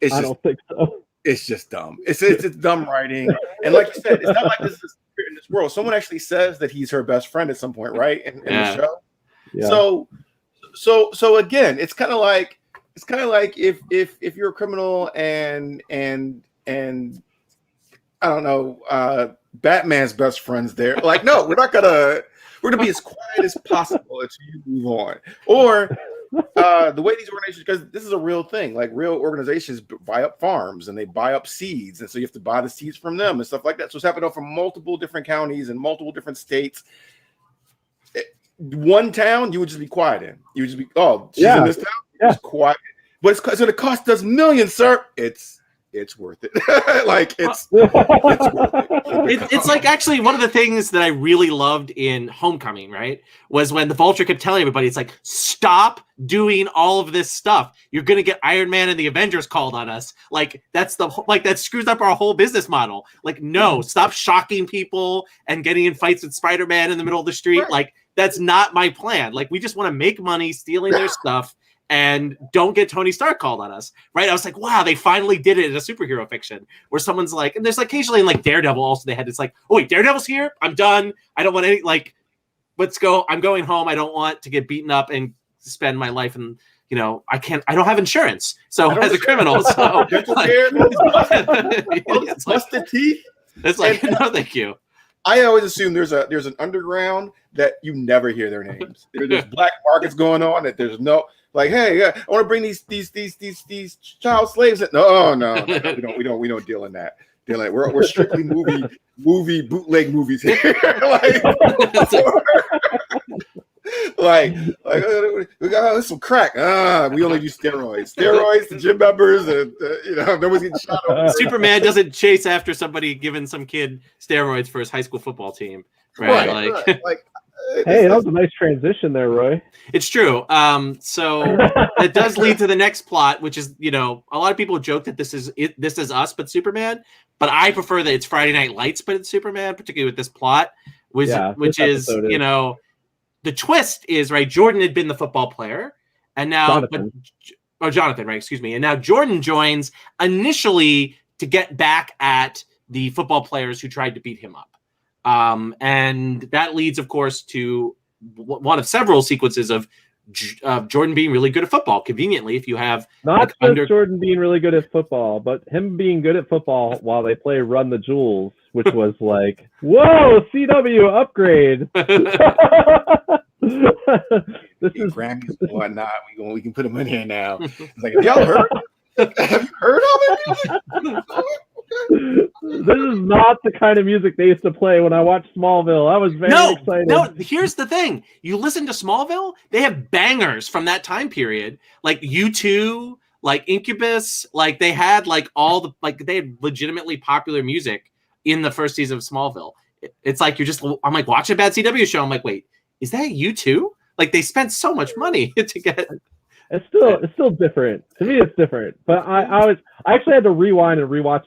Speaker 1: I don't think so.
Speaker 2: it's just dumb. It's dumb writing. And like you said, it's not like this is in this world. Someone actually says that he's her best friend at some point, right? In the show.
Speaker 1: Yeah.
Speaker 2: So again, it's kind of like if you're a criminal and I don't know, Batman's best friend's there. Like, no, we're gonna be as quiet as possible until you move on. Or the way these organizations, because this is a real thing, like real organizations buy up farms and they buy up seeds, and so you have to buy the seeds from them and stuff like that. So it's happening from multiple different counties and multiple different states. One town you would just be quiet in. You would just be, she's in this town, it's quiet. But it's going to cost us millions, sir. It's worth it. Like it's worth it.
Speaker 3: It's like actually one of the things that I really loved in Homecoming, right, was when the Vulture kept telling everybody, it's like, stop doing all of this stuff. You're gonna get Iron Man and the Avengers called on us. Like that screws up our whole business model. Like, no, stop shocking people and getting in fights with Spider-Man in the middle of the street.
Speaker 2: Right.
Speaker 3: Like, that's not my plan. Like, we just want to make money stealing their stuff. And don't get Tony Stark called on us, right? I was like, wow, they finally did it in a superhero fiction where someone's like, and there's like occasionally in like Daredevil also they had this like, oh wait, Daredevil's here? I'm done. I don't want any, like, let's go. I'm going home. I don't want to get beaten up and spend my life and, I don't have insurance. So as a criminal, so
Speaker 2: it's busted teeth.
Speaker 3: It's like, no, thank you.
Speaker 2: I always assume there's an underground that you never hear their names. There's black markets going on that there's no. Like, hey, I want to bring these child slaves. No, we don't deal in that. We're strictly movie bootleg movies here. like we got some crack. We only do steroids to gym members, and nobody's getting shot over.
Speaker 3: Superman doesn't chase after somebody giving some kid steroids for his high school football team, right?
Speaker 1: Hey, that was a nice transition there, Roy.
Speaker 3: It's true. So it does lead to the next plot, which is, a lot of people joke that this is Us, but Superman. But I prefer that it's Friday Night Lights, but it's Superman, particularly with this plot, which is, the twist is, right, Jordan had been the football player, and now Jonathan, right, excuse me. And now Jordan joins initially to get back at the football players who tried to beat him up. And that leads, of course, to one of several sequences of Jordan being really good at football. Conveniently, if you have
Speaker 1: not just Jordan being really good at football, but him being good at football while they play Run the Jewels, which was like, whoa, CW upgrade. This is
Speaker 2: Grammys and whatnot. We can put them in here now. It's like, have y'all heard? Have you heard of it?
Speaker 1: This is not the kind of music they used to play when I watched Smallville. I was very excited.
Speaker 3: No, here's the thing. You listen to Smallville, they have bangers from that time period. Like U2, like Incubus, like they had like they had legitimately popular music in the first season of Smallville. It's like I'm like watching a bad CW show. I'm like, wait, is that U2? Like they spent so much money to get.
Speaker 1: It's still different. To me, it's different. But I actually had to rewind and rewatch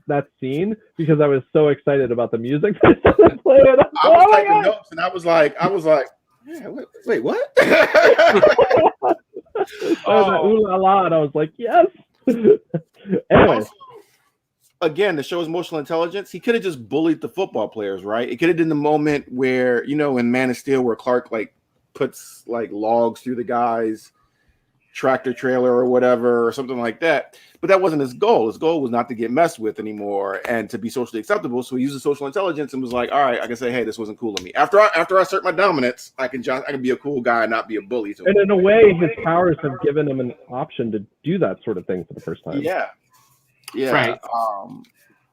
Speaker 1: that scene because I was so excited about the music that started playing.
Speaker 2: I was typing notes and I was like, yeah, wait, what?
Speaker 1: Ooh la la, and I was like, yes. Anyway.
Speaker 2: Again, the show's emotional intelligence. He could have just bullied the football players, right? It could have been the moment where, in Man of Steel, where Clark like puts like logs through the guy's tractor trailer or whatever or something like that, but that wasn't his goal. His goal was not to get messed with anymore and to be socially acceptable. So he used his social intelligence and was like, all right, I can say, hey, this wasn't cool of me. After I assert my dominance, I can be a cool guy and not be a bully. So
Speaker 1: and in a way, his powers have given him an option to do that sort of thing for the first time.
Speaker 2: Yeah
Speaker 3: Right.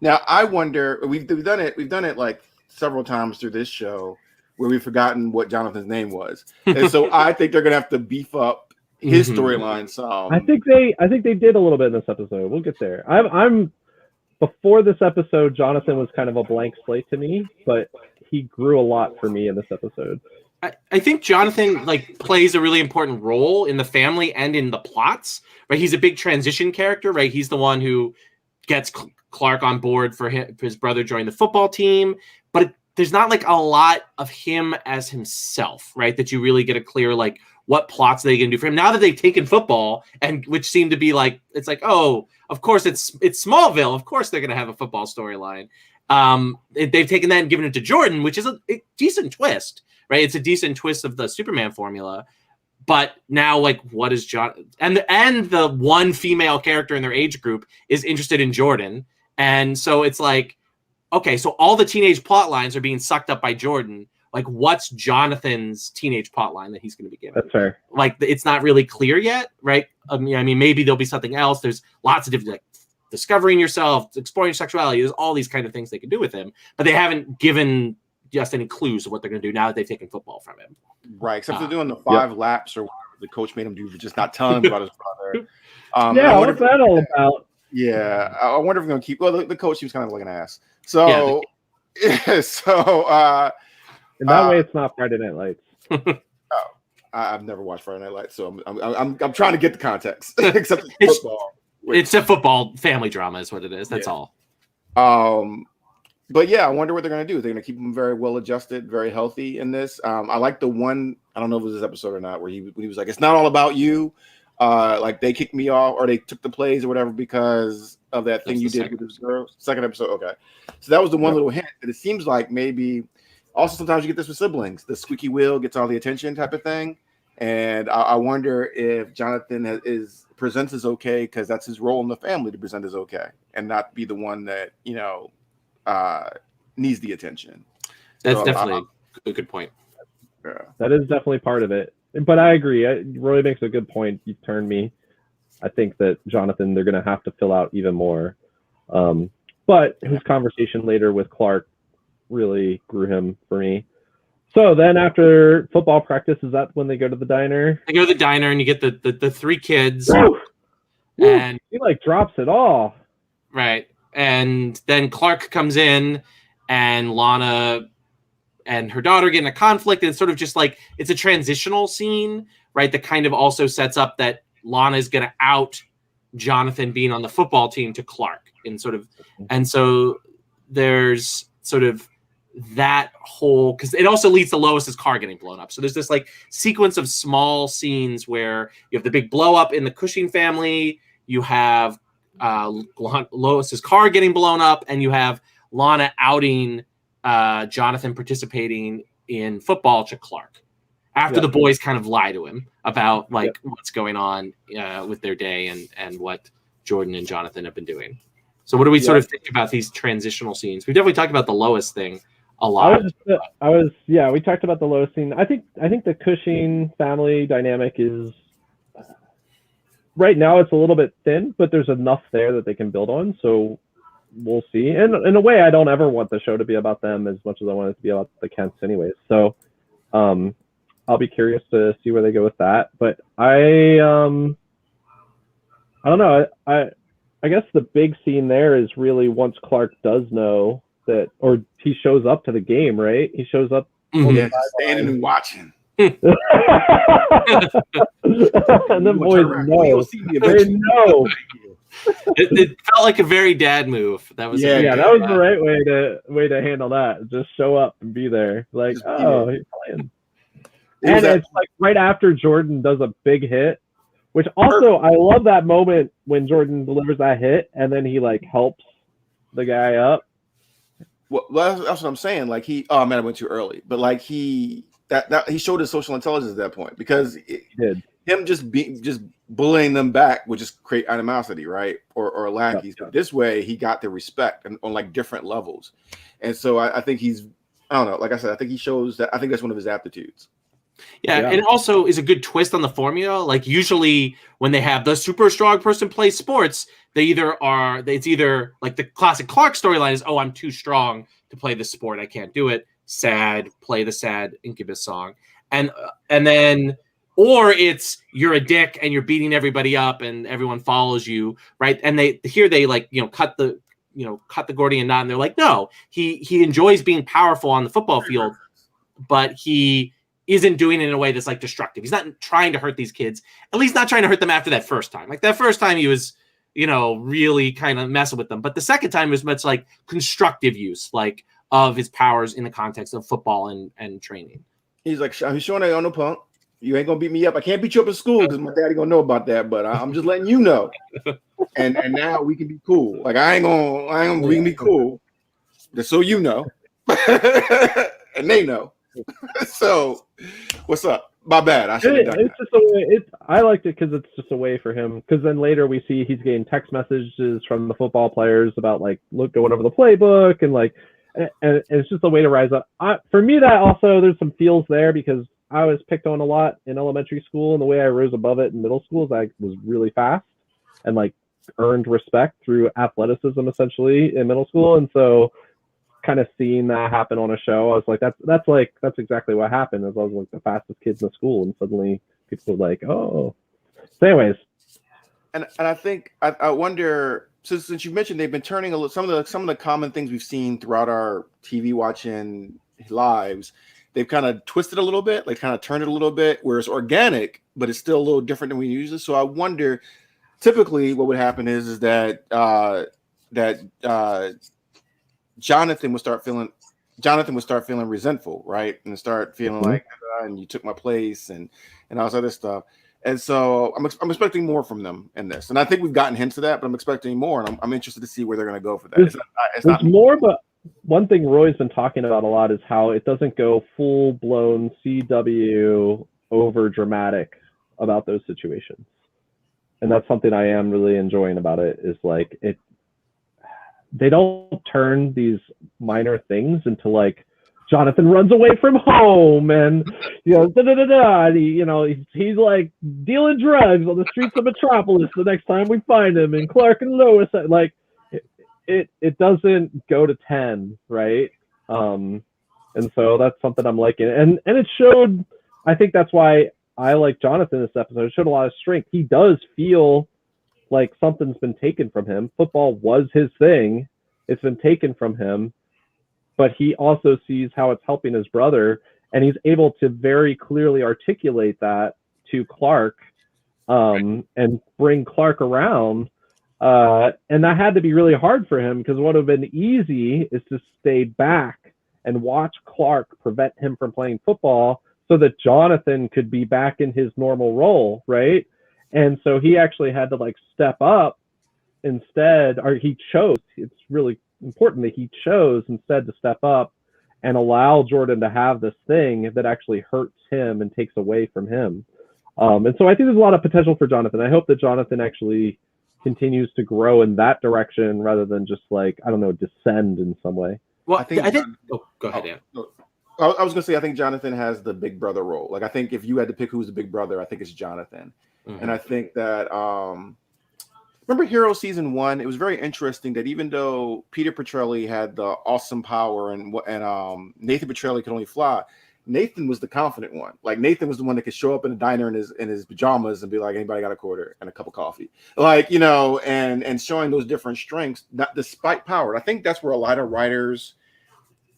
Speaker 2: Now I wonder, we've done it like several times through this show. where we've forgotten what Jonathan's name was. And so I think they're gonna have to beef up his storyline some.
Speaker 1: I think they did a little bit in this episode. We'll get there. I'm before this episode, Jonathan was kind of a blank slate to me, but he grew a lot for me in this episode.
Speaker 3: I think Jonathan like plays a really important role in the family and in the plots, right? He's a big transition character, right? He's the one who gets Clark on board for his brother joining the football team, but there's not like a lot of him as himself, right? That you really get a clear like what plots are they going to do for him now that they've taken football, and which seem to be like it's like, oh, of course it's Smallville, of course they're going to have a football storyline. They've taken that and given it to Jordan, which is a decent twist. Right, it's a decent twist of the Superman formula, but now, like, what is John and the one female character in their age group is interested in Jordan, and so it's like, okay, so all the teenage plot lines are being sucked up by Jordan. Like, what's Jonathan's teenage plot line that he's going to be given?
Speaker 1: That's fair.
Speaker 3: Like, it's not really clear yet, right? I mean, maybe there'll be something else. There's lots of different, like, discovering yourself, exploring your sexuality. There's all these kind of things they can do with him, but they haven't given just any clues of what they're going to do now that they've taken football from him.
Speaker 2: Right, except they're doing the 5 laps or whatever the coach made him do for just not telling him about his brother.
Speaker 1: What's that all about?
Speaker 2: Yeah, I wonder if we're going to keep. Well, the coach seems kind of like an ass. So, and
Speaker 1: that way, it's not Friday Night Lights.
Speaker 2: I've never watched Friday Night Lights, so I'm trying to get the context. Except it's football.
Speaker 3: It's a football family drama, is what it is. That's all.
Speaker 2: But yeah, I wonder what they're going to do. They're going to keep him very well adjusted, very healthy in this. I like the one, I don't know if it was this episode or not, where he was like, it's not all about you. Like they kicked me off or they took the plays or whatever because of that thing you did with this girl. Second episode. Okay. So that was the one little hint that it seems like maybe also sometimes you get this with siblings. The squeaky wheel gets all the attention type of thing. And I wonder if Jonathan presents as okay because that's his role in the family to present as okay and not be the one that, needs the attention.
Speaker 3: That's definitely a good point.
Speaker 2: Yeah.
Speaker 1: That is definitely part of it. But I agree. Roy makes a good point. You've turned me. I think that Jonathan, they're going to have to fill out even more. But his conversation later with Clark really grew him for me. So then after football practice, is that when they go to the diner?
Speaker 3: They go to the diner and you get the 3 kids.
Speaker 1: Woo!
Speaker 3: And
Speaker 1: he like drops it all.
Speaker 3: Right. And then Clark comes in and Lana and her daughter get in a conflict. And it's sort of just like, it's a transitional scene, right? That kind of also sets up that Lana is going to out Jonathan being on the football team to Clark and so there's sort of that whole, because it also leads to Lois's car getting blown up. So there's this like sequence of small scenes where you have the big blow up in the Cushing family. You have Lois's car getting blown up, and you have Lana outing Jonathan participating in football to Clark after the boys kind of lie to him about what's going on with their day and what Jordan and Jonathan have been doing. So what do we sort of think about these transitional scenes? We definitely talked about the Lois thing a lot.
Speaker 1: We talked about the Lois scene. I think the Cushing family dynamic is right now it's a little bit thin, but there's enough there that they can build on. So we'll see. And in a way, I don't ever want the show to be about them as much as I want it to be about the Kents anyways. So I'll be curious to see where they go with that. But I don't know. I guess the big scene there is really once Clark does know that, or he shows up to the game, right? He shows up
Speaker 2: standing and watching.
Speaker 1: And the boys know. They know.
Speaker 3: It felt like a very dad move. That was
Speaker 1: that was the right way to handle that. Just show up and be there. Like, he's playing. And it's like right after Jordan does a big hit, which also I love that moment when Jordan delivers that hit and then he like helps the guy up.
Speaker 2: Well, that's what I'm saying. Like I went too early, but like he showed his social intelligence at that point because him just bullying them back would just create animosity, right? Or lackeys. But this way he got the respect and on like different levels. And so I think I don't know. Like I said, I think he shows that. I think that's one of his aptitudes.
Speaker 3: Yeah, and it also is a good twist on the formula. Like usually when they have the super strong person play sports, it's either like the classic Clark storyline is, oh, I'm too strong to play this sport, I can't do it. sad, play the sad Incubus song. And then, or it's you're a dick and you're beating everybody up and everyone follows you, right? And they like, cut the Gordian knot, and they're like, no, he enjoys being powerful on the football field, but he isn't doing it in a way that's like destructive. He's not trying to hurt these kids, at least not trying to hurt them after that first time. Like that first time he was, really kind of messing with them. But the second time was much like constructive use, like of his powers in the context of football and training.
Speaker 2: He's like, I'm showing I on no punk. You ain't gonna beat me up. I can't beat you up in school because my daddy gonna know about that. But I'm just letting you know. And now we can be cool. Like I ain't gonna we can be cool. Just so you know, and they know. So, what's up? My bad. I should have done
Speaker 1: it's
Speaker 2: that.
Speaker 1: Just a way. I liked it because it's just a way for him. Because then later we see he's getting text messages from the football players about like going over the playbook and like. And it's just a way to rise up. For me, that also, there's some feels there because I was picked on a lot in elementary school, and the way I rose above it in middle school is I was really fast and like earned respect through athleticism essentially in middle school. And so kind of seeing that happen on a show, I was like, that's exactly what happened. As I was like the fastest kids in the school, and suddenly people were like, oh. So anyways.
Speaker 2: And I think I wonder, since you mentioned they've been turning some of the common things we've seen throughout our TV watching lives, they've kind of twisted a little bit, like kind of turned it a little bit, where it's organic, but it's still a little different than we usually. So I wonder, typically what would happen is that Jonathan would start feeling resentful, right, and start feeling like, and you took my place, and all this other stuff. And so I'm expecting more from them in this. And I think we've gotten hints of that, but I'm expecting more. And I'm interested to see where they're going to go for that. It's not
Speaker 1: more, but one thing Roy's been talking about a lot is how it doesn't go full-blown CW over dramatic about those situations. And that's something I am really enjoying about it, is like they don't turn these minor things into like Jonathan runs away from home and he's like dealing drugs on the streets of Metropolis the next time we find him, and Clark and Lois, like it doesn't go to 10, right? And so that's something I'm liking, and it showed. I think that's why I like Jonathan this episode. It showed a lot of strength. He does feel like something's been taken from him. Football was his thing. It's been taken from him. But he also sees how it's helping his brother, and he's able to very clearly articulate that to Clark, and bring Clark around. And that had to be really hard for him, because what would have been easy is to stay back and watch Clark prevent him from playing football so that Jonathan could be back in his normal role, right? And so he actually had to like step up instead, or he chose. It's really important that he chose instead to step up and allow Jordan to have this thing that actually hurts him and takes away from him. And so I think there's a lot of potential for Jonathan. I hope that Jonathan actually continues to grow in that direction rather than just like, I don't know, descend in some way.
Speaker 3: Well, I think go ahead, Dan.
Speaker 2: I was going to say, I think Jonathan has the big brother role. Like, I think if you had to pick who's the big brother, I think it's Jonathan. Mm-hmm. And I think that, remember Hero Season 1? It was very interesting that even though Peter Petrelli had the awesome power and Nathan Petrelli could only fly, Nathan was the confident one. Like, Nathan was the one that could show up in the diner in his pajamas and be like, anybody got a quarter and a cup of coffee? Like, and showing those different strengths, not despite power. I think that's where a lot of writers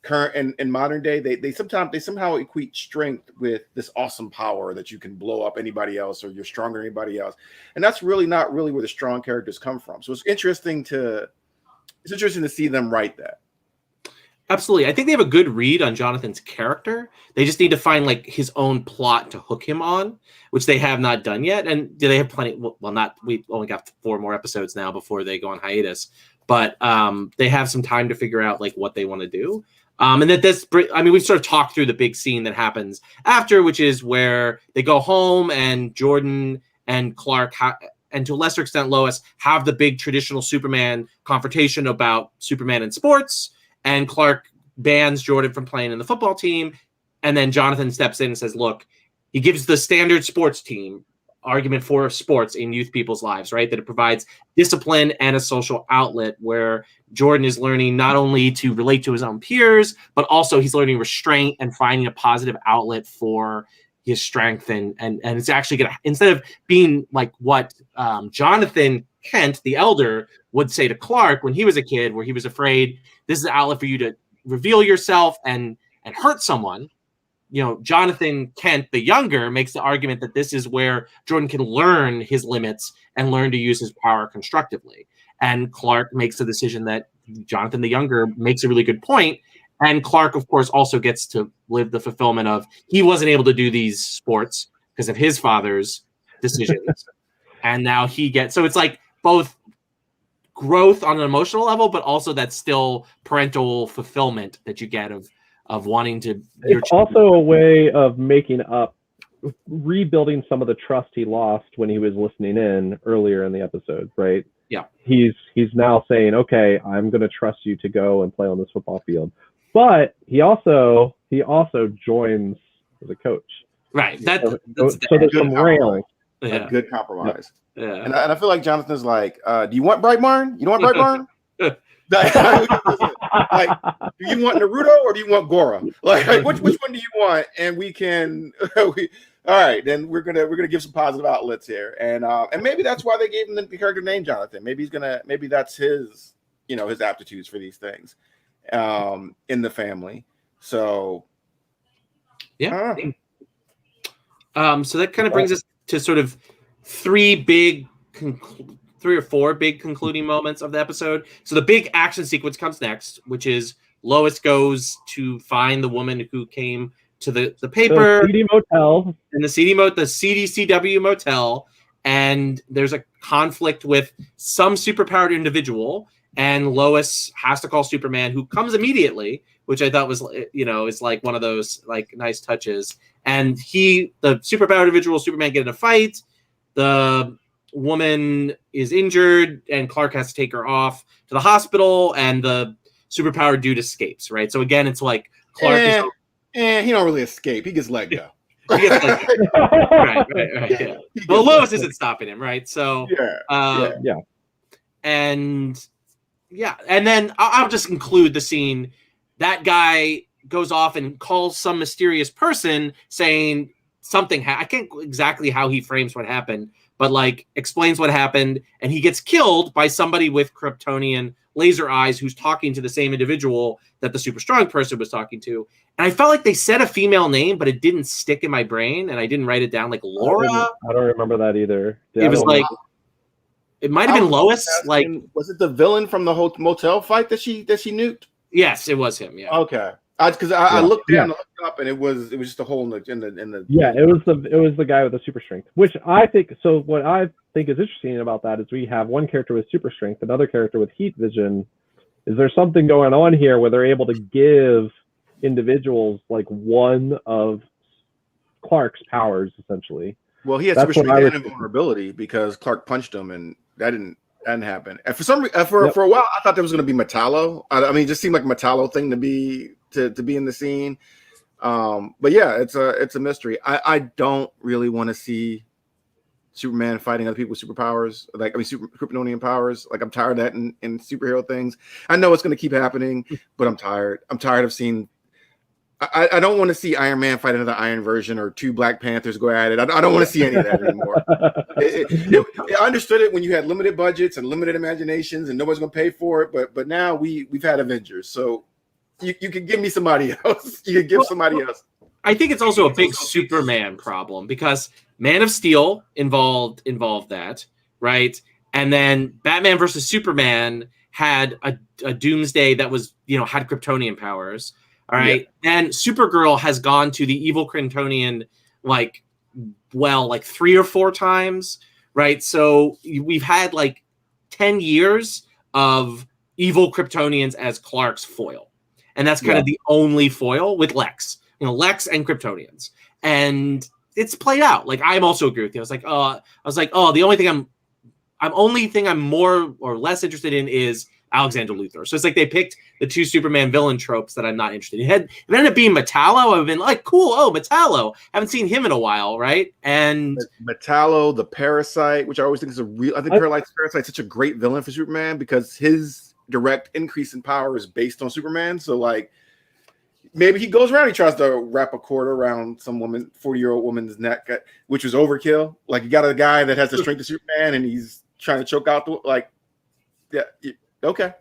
Speaker 2: current and modern day, they somehow equate strength with this awesome power that you can blow up anybody else, or you're stronger than anybody else. And that's really not really where the strong characters come from. So it's interesting to see them write that.
Speaker 3: Absolutely. I think they have a good read on Jonathan's character. They just need to find like his own plot to hook him on, which they have not done yet. And do they have plenty? We've only got 4 more episodes now before they go on hiatus, but they have some time to figure out like what they want to do. And we've sort of talked through the big scene that happens after, which is where they go home and Jordan and Clark and to a lesser extent Lois have the big traditional Superman confrontation about Superman in sports. And Clark bans Jordan from playing in the football team. And then Jonathan steps in and says, look, he gives the standard sports team argument for sports in youth people's lives, right? That it provides discipline and a social outlet where Jordan is learning not only to relate to his own peers, but also he's learning restraint and finding a positive outlet for his strength. And it's actually going to, instead of being like what Jonathan Kent, the elder, would say to Clark when he was a kid, where he was afraid this is an outlet for you to reveal yourself and hurt someone. Jonathan Kent, the younger, makes the argument that this is where Jordan can learn his limits and learn to use his power constructively. And Clark makes the decision that Jonathan, the younger, makes a really good point. And Clark, of course, also gets to live the fulfillment of he wasn't able to do these sports because of his father's decisions. And now he gets, so it's like both growth on an emotional level, but also that still parental fulfillment that you get of wanting to.
Speaker 1: It's also a way of making up, rebuilding some of the trust he lost when he was listening in earlier in the episode, right?
Speaker 3: Yeah.
Speaker 1: He's now saying, okay, I'm going to trust you to go and play on this football field. But he also joins as a coach.
Speaker 3: Right.
Speaker 1: So there's some railing.
Speaker 2: A good compromise.
Speaker 3: Yeah.
Speaker 2: And I feel like Jonathan's like, do you want Brightburn? You don't want Brightburn? Like, do you want Naruto or do you want Gora? Like which one do you want? And we can all right, then we're gonna give some positive outlets here. And maybe that's why they gave him the character name Jonathan. Maybe that's his his aptitudes for these things in the family. So
Speaker 3: yeah. So that kind of brings us to sort of three or four big concluding moments of the episode. So the big action sequence comes next, which is Lois goes to find the woman who came to the paper,
Speaker 1: the seedy motel,
Speaker 3: in the CDCW motel, and there's a conflict with some superpowered individual, and Lois has to call Superman, who comes immediately, which I thought was is like one of those like nice touches. And the superpowered individual, Superman, get in a fight. The woman is injured and Clark has to take her off to the hospital, and the superpowered dude escapes, right? So again, it's like Clark
Speaker 2: he don't really escape. He gets let go.
Speaker 3: Right, yeah. Well, Lois isn't stopping him, right? So
Speaker 1: yeah.
Speaker 3: And then I'll just include the scene. That guy goes off and calls some mysterious person saying something. I can't exactly how he frames what happened, but like explains what happened, and he gets killed by somebody with Kryptonian laser eyes who's talking to the same individual that the super strong person was talking to. And I felt like they said a female name, but it didn't stick in my brain, and I didn't write it down, like Laura.
Speaker 1: I don't remember that either.
Speaker 3: It was like it might have been Lois. Like,
Speaker 2: was it the villain from the whole motel fight that she nuked?
Speaker 3: Yes, it was him. Yeah.
Speaker 2: Okay. Because I looked down, looked up, and it was just a hole in the.
Speaker 1: Yeah, it was the guy with the super strength, which I think. So what I think is interesting about that is we have one character with super strength, another character with heat vision. Is there something going on here where they're able to give individuals like one of Clark's powers essentially?
Speaker 2: Well, he had super strength and invulnerability because Clark punched him, and that didn't happen. And for some reason, for a while, I thought there was going to be Metallo. I mean, it just seemed like a Metallo thing to be in the scene. But yeah, it's a mystery. I don't really want to see Superman fighting other people with superpowers, super Kryptonian powers. Like, I'm tired of that in superhero things. I know it's going to keep happening, but I'm tired. I'm tired of seeing. I don't want to see Iron Man fight another Iron version or two Black Panthers go at it. I don't want to see any of that anymore. I understood it when you had limited budgets and limited imaginations and nobody's going to pay for it. But now we've had Avengers, so you can give me somebody else. You can give somebody else.
Speaker 3: I think it's also a big Superman problem because Man of Steel involved that, right? And then Batman versus Superman had a Doomsday that was, had Kryptonian powers. All right. Yeah. And Supergirl has gone to the evil Kryptonian like 3 or 4 times. Right. So we've had like 10 years of evil Kryptonians as Clark's foil. And that's kind of the only foil with Lex, Lex and Kryptonians. And it's played out. Like, I'm also agree with you. The only thing I'm more or less interested in is Alexander Luthor. So it's like they picked the two Superman villain tropes that I'm not interested in. If it ended up being Metallo, I've been like, cool. Oh, Metallo. Haven't seen him in a while, right? And
Speaker 2: Metallo, the Parasite, which I always think is a real. I think Parasite's such a great villain for Superman because his direct increase in power is based on Superman. So like, maybe he goes around, he tries to wrap a cord around some 40-year-old woman's neck, which was overkill. Like you got a guy that has the strength of Superman, and he's trying to choke out okay.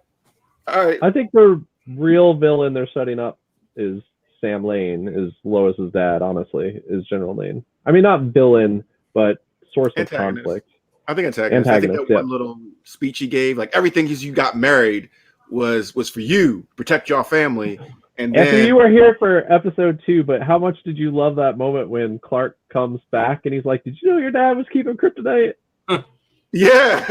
Speaker 2: All right.
Speaker 1: I think the real villain they're setting up is Sam Lane, is Lois's dad, honestly, is General Lane. I mean, not villain, but source of conflict.
Speaker 2: I think antagonist. I think that one little speech he gave, like everything you got married was for you, protect your family. And then
Speaker 1: you were here for episode 2, but how much did you love that moment when Clark comes back and he's like, did you know your dad was keeping kryptonite?
Speaker 2: Yeah.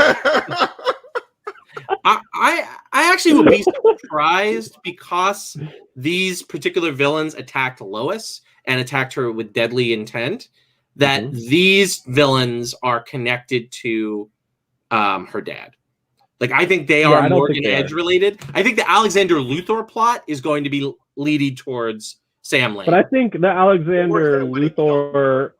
Speaker 3: I actually would be surprised because these particular villains attacked Lois and attacked her with deadly intent, that these villains are connected to her dad. Like, I think they are Morgan Edge related. I think the Alexander Luthor plot is going to be leading towards Sam Lane.
Speaker 1: But I think the Alexander Luthor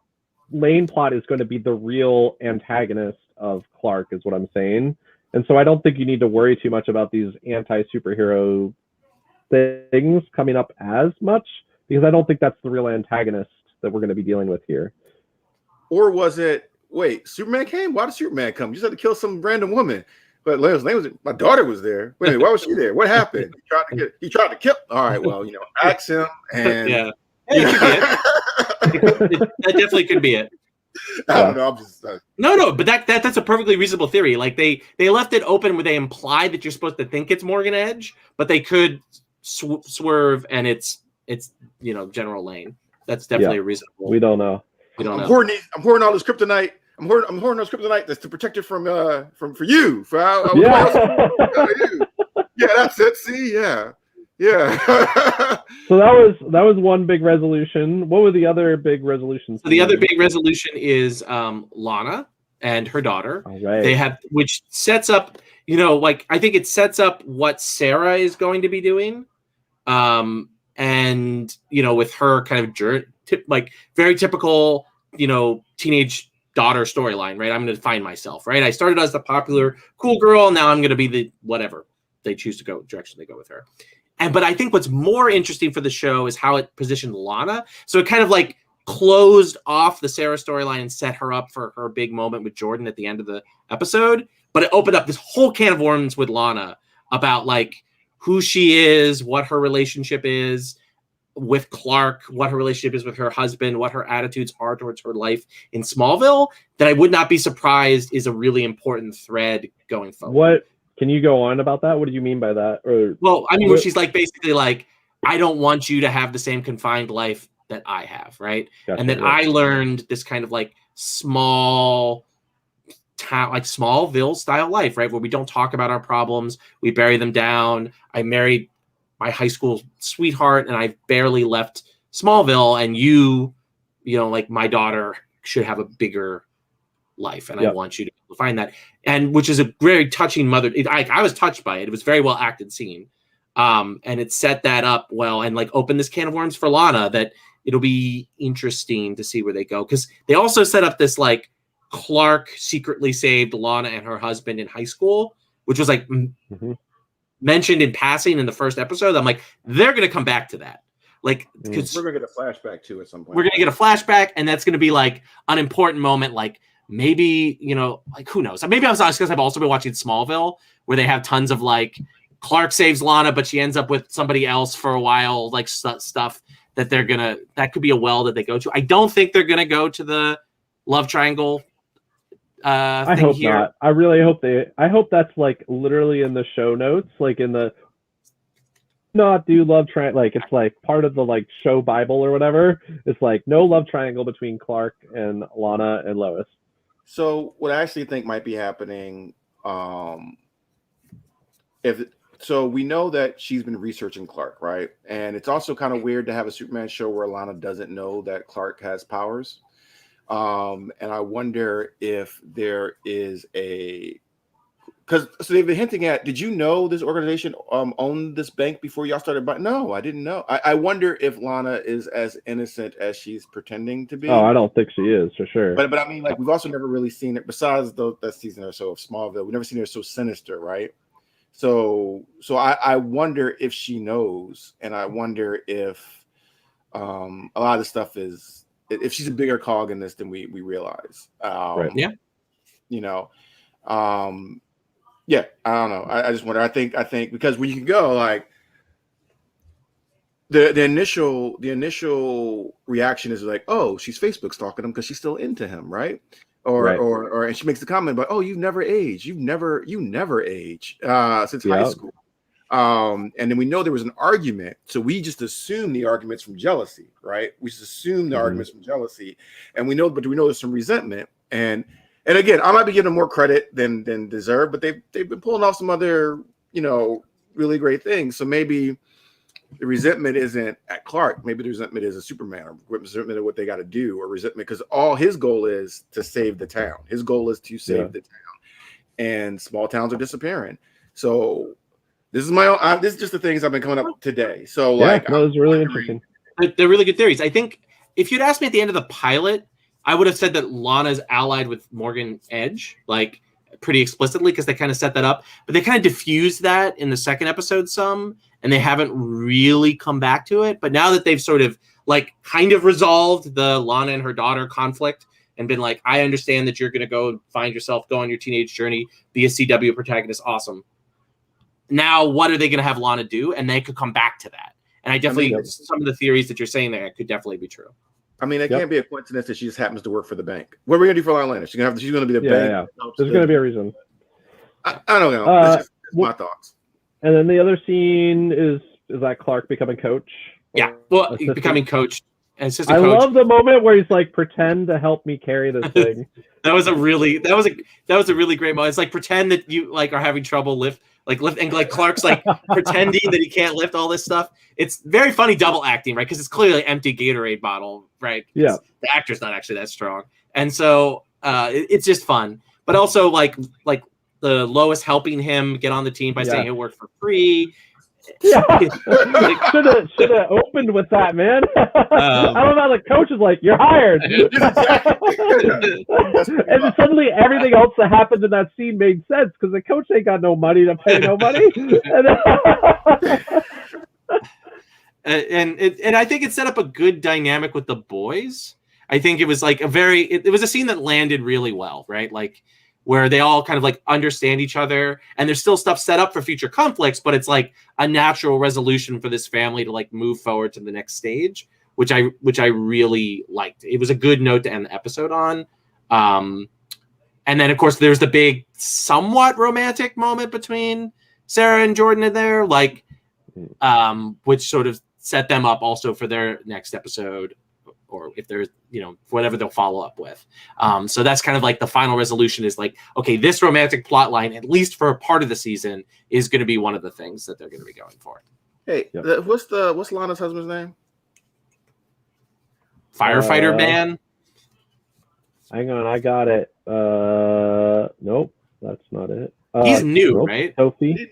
Speaker 1: Lane plot is going to be the real antagonist of Clark, is what I'm saying. And so I don't think you need to worry too much about these anti-superhero things coming up as much, because I don't think that's the real antagonist that we're going to be dealing with here.
Speaker 2: Or was it, wait, Superman came? Why did Superman come? You just had to kill some random woman. But Lois Lane was, my daughter was there. Wait a minute, why was she there? What happened? He tried to kill. All right, well, ask him. And
Speaker 3: yeah, that definitely could be it.
Speaker 2: I don't know. I'm just
Speaker 3: no, but that's a perfectly reasonable theory. Like they left it open where they imply that you're supposed to think it's Morgan Edge, but they could swerve and it's General Lane. That's definitely reasonable.
Speaker 1: We don't know.
Speaker 2: I'm hoarding all this kryptonite. I'm hoarding those kryptonite that's to protect it from you. Yeah, that's it. See, yeah.
Speaker 1: So that was one big resolution. What were the other big resolutions?
Speaker 3: So the other big resolution is Lana and her daughter.
Speaker 1: All right.
Speaker 3: They have, which sets up, I think it sets up what Sarah is going to be doing, and with her kind of very typical, teenage daughter storyline, right? I'm going to find myself, right? I started as the popular cool girl, now I'm going to be the whatever they choose to go direction they go with her. But I think what's more interesting for the show is how it positioned Lana. So it kind of like closed off the Sarah storyline and set her up for her big moment with Jordan at the end of the episode. But it opened up this whole can of worms with Lana about like who she is, what her relationship is with Clark, what her relationship is with her husband, what her attitudes are towards her life in Smallville, that I would not be surprised is a really important thread going forward.
Speaker 1: What? Can you go on about that? What do you mean by that?
Speaker 3: Where she's like basically like, I don't want you to have the same confined life that I have, right? Gotcha, and then I learned this kind of like small town, like Smallville style life, right? Where we don't talk about our problems, we bury them down. I married my high school sweetheart and I barely left Smallville, and like my daughter should have a bigger life, and I want you to find that, and which is a very touching mother. I was touched by it. It was very well acted scene, and it set that up well, and like opened this can of worms for Lana that it'll be interesting to see where they go, because they also set up this like Clark secretly saved Lana and her husband in high school, which was like mentioned in passing in the first episode. I'm like, they're gonna come back to that. Like, because
Speaker 2: we're gonna get a flashback too at some point.
Speaker 3: We're gonna get a flashback, and that's gonna be like an important moment, like. Maybe, like who knows? Maybe I was because I've also been watching Smallville, where they have tons of like Clark saves Lana, but she ends up with somebody else for a while, like stuff that that could be a well that they go to. I don't think they're gonna go to the love triangle.
Speaker 1: I hope not. I really hope I hope that's like literally in the show notes, like in the not do love triangle, like it's like part of the like show Bible or whatever. It's like no love triangle between Clark and Lana and Lois.
Speaker 2: So what I actually think might be happening, so we know that she's been researching Clark, right? And it's also kind of weird to have a Superman show where Lana doesn't know that Clark has powers. And I wonder if there is because because so they've been hinting at. Did you know this organization owned this bank before y'all started? But no, I didn't know. I wonder if Lana is as innocent as she's pretending to be.
Speaker 1: Oh, I don't think she is for sure.
Speaker 2: But I mean, like we've also never really seen it besides that season or so of Smallville. We've never seen her so sinister, right? So I wonder if she knows, and I wonder if a lot of the stuff is if she's a bigger cog in this than we realize.
Speaker 1: Right.
Speaker 3: Yeah.
Speaker 2: You know. Yeah, I don't know. I just wonder. I think because when you can go like the initial reaction is like, oh, she's Facebook stalking him because she's still into him, right? Or and she makes the comment about, oh, you never age, you never age since high school. And then we know there was an argument, so we just assume the arguments from jealousy, right? We just assume the arguments from jealousy, and we know there's some resentment and. And again, I might be giving them more credit than deserve, but they've been pulling off some other, really great things. So maybe the resentment isn't at Clark. Maybe the resentment is a Superman, or resentment of what they got to do, or resentment because all his goal is to save the town. His goal is to save the town, and small towns are disappearing. So this is my own. This is just the things I've been coming up today. So
Speaker 1: that was really interesting.
Speaker 3: They're really good theories. I think if you'd asked me at the end of the pilot, I would have said that Lana's allied with Morgan Edge, like pretty explicitly, because they kind of set that up. But they kind of diffused that in the second episode some, and they haven't really come back to it. But now that they've sort of like kind of resolved the Lana and her daughter conflict and been like, I understand that you're going to go find yourself, go on your teenage journey, be a CW protagonist. Awesome. Now, what are they going to have Lana do? And they could come back to that. And I definitely, some of the theories that you're saying there could definitely be true.
Speaker 2: I mean, it can't be a coincidence that she just happens to work for the bank. What are we gonna do for Lana? She's gonna be the bank.
Speaker 1: Yeah. There's gonna be a reason.
Speaker 2: I don't know. It's my thoughts.
Speaker 1: And then the other scene is that Clark becoming coach.
Speaker 3: Yeah, well, becoming coach. Assistant
Speaker 1: I
Speaker 3: coach.
Speaker 1: love the moment where he's like, "Pretend to help me carry this thing."
Speaker 3: that was a really great moment. It's like pretend that you like are having trouble lift, and like Clark's like pretending that he can't lift all this stuff. It's very funny double acting, right? Because it's clearly an empty Gatorade bottle, right?
Speaker 1: Yeah,
Speaker 3: the actor's not actually that strong, and so it's just fun. But also like the Lois helping him get on the team by saying he'll work for free.
Speaker 1: Yeah, should have opened with that, man. I don't know. The coach is like, "You're hired," and then suddenly everything else that happened in that scene made sense because the coach ain't got no money to pay nobody.
Speaker 3: and I think it set up a good dynamic with the boys. I think it was like it was a scene that landed really well, right? Like where they all kind of like understand each other and there's still stuff set up for future conflicts, but it's like a natural resolution for this family to like move forward to the next stage, which I really liked. It was a good note to end the episode on. And then of course there's the big somewhat romantic moment between Sarah and Jordan in there, like, which sort of set them up also for their next episode, or if there's, whatever they'll follow up with. So that's kind of like the final resolution is like, okay, this romantic plot line, at least for a part of the season, is going to be one of the things that they're going to be going for.
Speaker 2: Hey, what's Lana's husband's name?
Speaker 3: Firefighter Man.
Speaker 1: Hang on, I got it. Nope, that's not it.
Speaker 3: He's new, right?
Speaker 1: Sophie.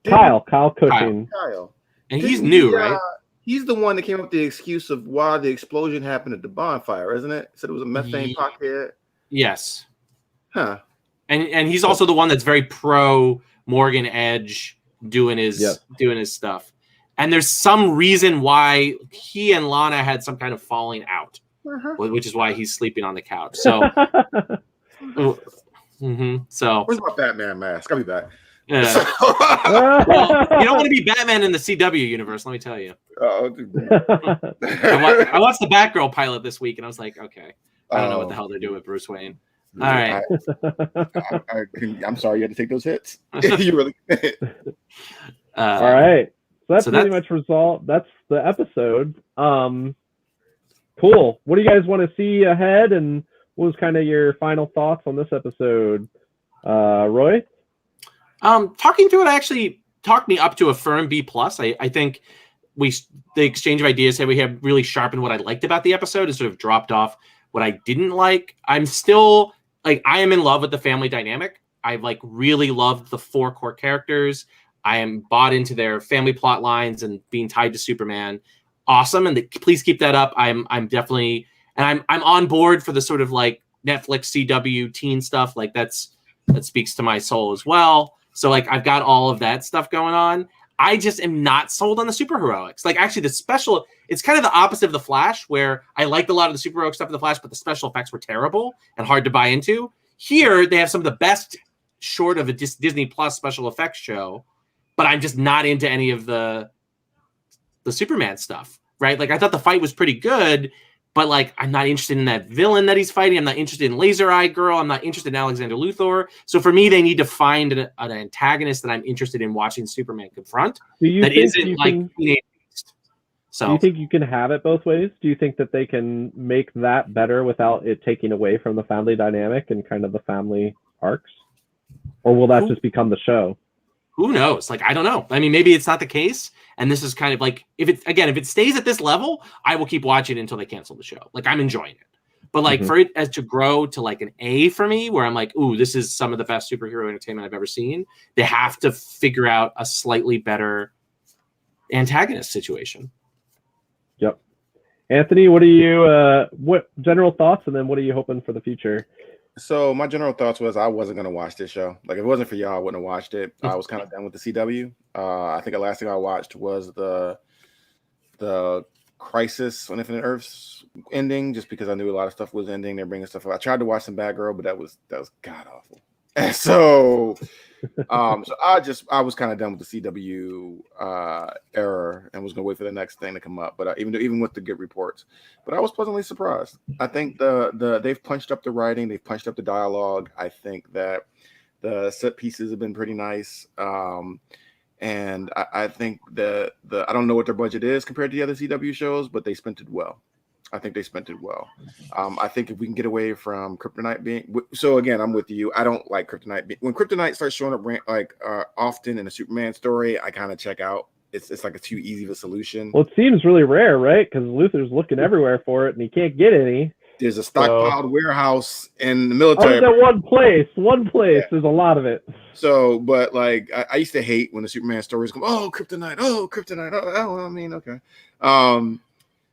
Speaker 1: Kyle Cushing.
Speaker 2: Kyle.
Speaker 3: And he's new, right?
Speaker 2: He's the one that came up with the excuse of why the explosion happened at the bonfire, isn't it? Said it was a methane pocket.
Speaker 3: Yes.
Speaker 2: Huh.
Speaker 3: And he's also the one that's very pro Morgan Edge doing his stuff. And there's some reason why he and Lana had some kind of falling out, which is why he's sleeping on the couch. So, so
Speaker 2: where's my Batman mask? I'll be back.
Speaker 3: Well, you don't want to be Batman in the CW universe, let me tell you. I watched the Batgirl pilot this week, and I was like, okay, I don't know what the hell they're doing with Bruce Wayne. All right.
Speaker 2: I'm sorry you had to take those hits. You really
Speaker 1: all right. So that's pretty much resolved. That's the episode. Cool. What do you guys want to see ahead, and what was kind of your final thoughts on this episode? Roy?
Speaker 3: Talking through it actually talked me up to a firm B+. I think the exchange of ideas here, we have really sharpened what I liked about the episode and sort of dropped off what I didn't like. I'm still like, I am in love with the family dynamic. like really loved the 4 core characters. I am bought into their family plot lines and being tied to Superman. Awesome, and please keep that up. I'm definitely, and I'm on board for the sort of like Netflix CW teen stuff. Like that speaks to my soul as well. So like I've got all of that stuff going on. I just am not sold on the superheroics. Like actually the special, it's kind of the opposite of the Flash, where I liked a lot of the superheroic stuff in the Flash, but the special effects were terrible and hard to buy into. Here they have some of the best, short of a Disney Plus special effects show, but I'm just not into any of the Superman stuff, right? Like I thought the fight was pretty good, but like I'm not interested in that villain that he's fighting. I'm not interested in Laser Eye Girl. I'm not interested in Alexander Luthor. So for me, they need to find an antagonist that I'm interested in watching Superman confront. That isn't like Teenage Beast. So
Speaker 1: do you think you can have it both ways? Do you think that they can make that better without it taking away from the family dynamic and kind of the family arcs? Or will that just become the show?
Speaker 3: Who knows? Like, I don't know. I mean, maybe it's not the case. And this is kind of like, if it stays at this level, I will keep watching it until they cancel the show. Like, I'm enjoying it. But like for it as to grow to like an A for me, where I'm like, ooh, this is some of the best superhero entertainment I've ever seen, they have to figure out a slightly better antagonist situation.
Speaker 1: Yep. Anthony, what general thoughts, and then what are you hoping for the future?
Speaker 2: So my general thoughts was I wasn't going to watch this show. Like if it wasn't for y'all, I wouldn't have watched it. I was kind of done with the CW. I think the last thing I watched was the Crisis on Infinite Earths ending, just because I knew a lot of stuff was ending. They're bringing stuff up. I tried to watch some Batgirl, but that was god awful. And so, so I was kind of done with the CW era and was going to wait for the next thing to come up. But even with the good reports, but I was pleasantly surprised. I think they've punched up the writing, they've punched up the dialogue. I think that the set pieces have been pretty nice. And I think I don't know what their budget is compared to the other CW shows, but they spent it well. I think they spent it well. I think if we can get away from Kryptonite being so, again, I'm with you. I don't like Kryptonite. When Kryptonite starts showing up often in a Superman story, I kind of check out. It's like a too easy of a solution.
Speaker 1: Well, it seems really rare, right? Because Luthor's looking everywhere for it, and he can't get any.
Speaker 2: There's a stockpiled warehouse in the military.
Speaker 1: Oh, one place. Yeah. There's a lot of it.
Speaker 2: So, but like, I used to hate when the Superman stories come. Oh, Kryptonite. Oh, I mean, okay.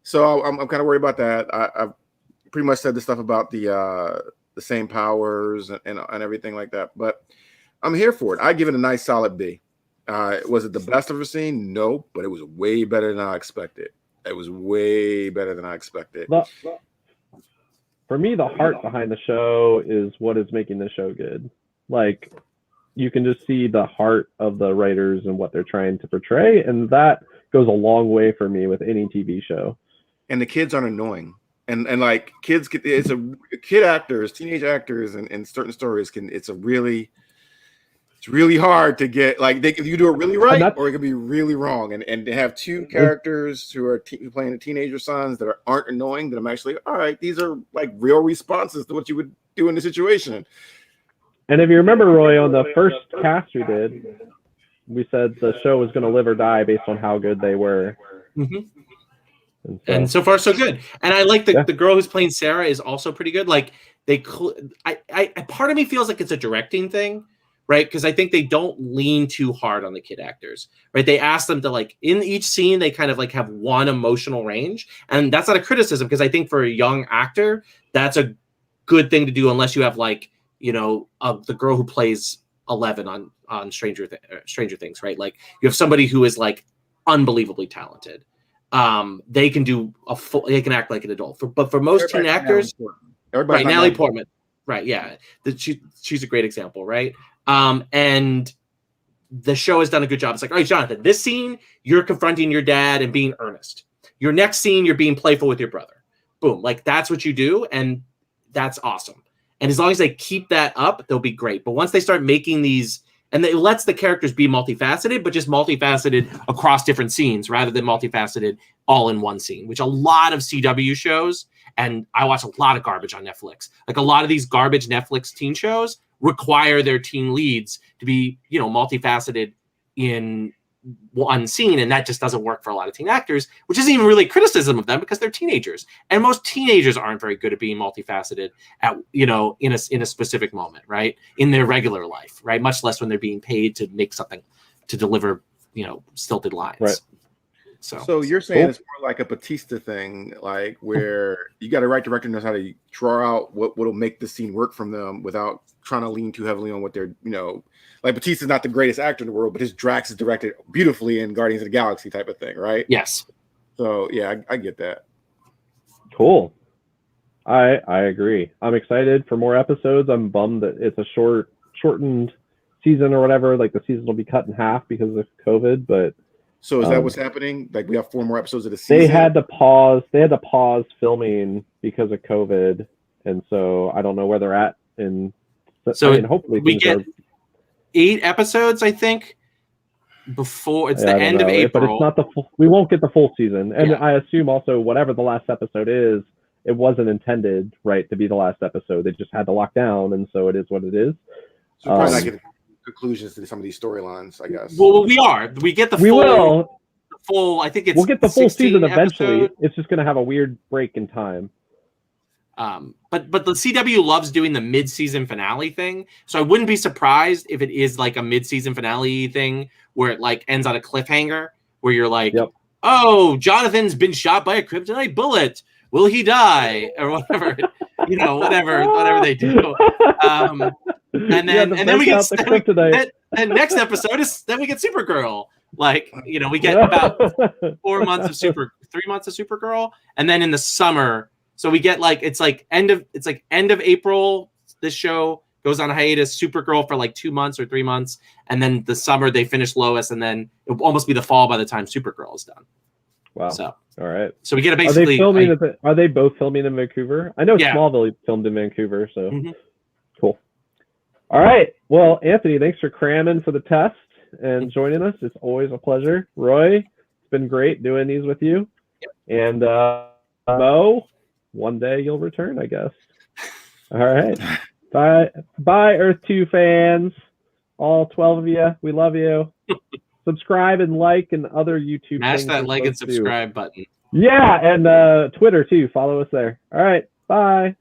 Speaker 2: So I'm kind of worried about that. I've pretty much said the stuff about the same powers and everything like that. But I'm here for it. I give it a nice solid B. Was it the best I've ever seen? No, but it was way better than I expected. It was way better than I expected.
Speaker 1: For me, the heart behind the show is what is making the show good. Like, you can just see the heart of the writers and what they're trying to portray, and that goes a long way for me with any TV show.
Speaker 2: And the kids aren't annoying, and like kids, teenage actors, and certain stories it's really hard to get. Like if you do it really right, or it can be really wrong. And to have two characters who are playing the teenager sons that aren't annoying, that I'm actually all right. These are like real responses to what you would do in the situation.
Speaker 1: And if you remember, Roy, on the first cast we did, we said the show was going to live or die based on how good they were.
Speaker 3: Mm-hmm. And so far, so good. And I like the girl who's playing Sarah is also pretty good. Like part of me feels like it's a directing thing, right? Because I think they don't lean too hard on the kid actors, right? They ask them to like in each scene, they kind of like have one emotional range. And that's not a criticism, because I think for a young actor, that's a good thing to do, unless you have like, the girl who plays 11 on Stranger Things, right? Like you have somebody who is like unbelievably talented. They can act like an adult. But for most teen actors, right? Natalie Portman, right? Yeah, she's a great example, right? And the show has done a good job. It's like, all right, Jonathan, this scene you're confronting your dad and being earnest. Your next scene you're being playful with your brother. Boom, like that's what you do, and that's awesome. And as long as they keep that up, they'll be great. But once they start making these, and it lets the characters be multifaceted, but just multifaceted across different scenes rather than multifaceted all in one scene, which a lot of CW shows, and I watch a lot of garbage on Netflix. Like a lot of these garbage Netflix teen shows require their teen leads to be, multifaceted in one scene, and that just doesn't work for a lot of teen actors, which isn't even really criticism of them because they're teenagers, and most teenagers aren't very good at being multifaceted at in a specific moment, right, in their regular life, right, much less when they're being paid to make something, to deliver stilted lines.
Speaker 1: Right.
Speaker 2: So you're saying it's more like a Batista thing, like where you got a right director knows how to draw out what'll make the scene work from them without trying to lean too heavily on what they're, like Batista's not the greatest actor in the world, but his Drax is directed beautifully in Guardians of the Galaxy type of thing, right?
Speaker 3: Yes.
Speaker 2: So yeah, I get that.
Speaker 1: Cool. I agree. I'm excited for more episodes. I'm bummed that it's a shortened season or whatever. Like the season will be cut in half because of COVID, but.
Speaker 2: So is that what's happening? Like we have 4 more episodes of the season?
Speaker 1: They had to pause filming because of COVID, and so I don't know where they're at. Hopefully
Speaker 3: we get 8 episodes, I think, before it's the end of April.
Speaker 1: But it's not the full. We won't get the full season, and I assume also whatever the last episode is, it wasn't intended to be the last episode. They just had to lock down, and so it is what it is.
Speaker 2: So probably not getting conclusions to some of these storylines, I guess.
Speaker 3: Well, we get the full. I think it's
Speaker 1: we'll get the full season eventually.
Speaker 3: Episode.
Speaker 1: It's just going to have a weird break in time.
Speaker 3: But the CW loves doing the mid-season finale thing, so I wouldn't be surprised if it is like a mid-season finale thing where it like ends on a cliffhanger where you're like, oh, Jonathan's been shot by a kryptonite bullet. Will he die or whatever? whatever they do. And then we get and next episode is then we get Supergirl. Like, we get about 3 months of Supergirl, and then in the summer, so we get it's like end of April. This show goes on hiatus. Supergirl for like 2 months or 3 months, and then the summer they finish Lois, and then it'll almost be the fall by the time Supergirl is done.
Speaker 1: Wow.
Speaker 3: So
Speaker 1: all right.
Speaker 3: So we get a basically.
Speaker 1: Are they both filming in Vancouver? I know Smallville filmed in Vancouver, so cool. All right. Well, Anthony, thanks for cramming for the test and joining us. It's always a pleasure. Roy, it's been great doing these with you. And Mo, one day you'll return, I guess. All right. Bye, Earth 2 fans. All 12 of you. We love you. Subscribe and like and other YouTube
Speaker 3: Smash
Speaker 1: things.
Speaker 3: that like and subscribe button.
Speaker 1: Yeah, and Twitter too. Follow us there. All right. Bye.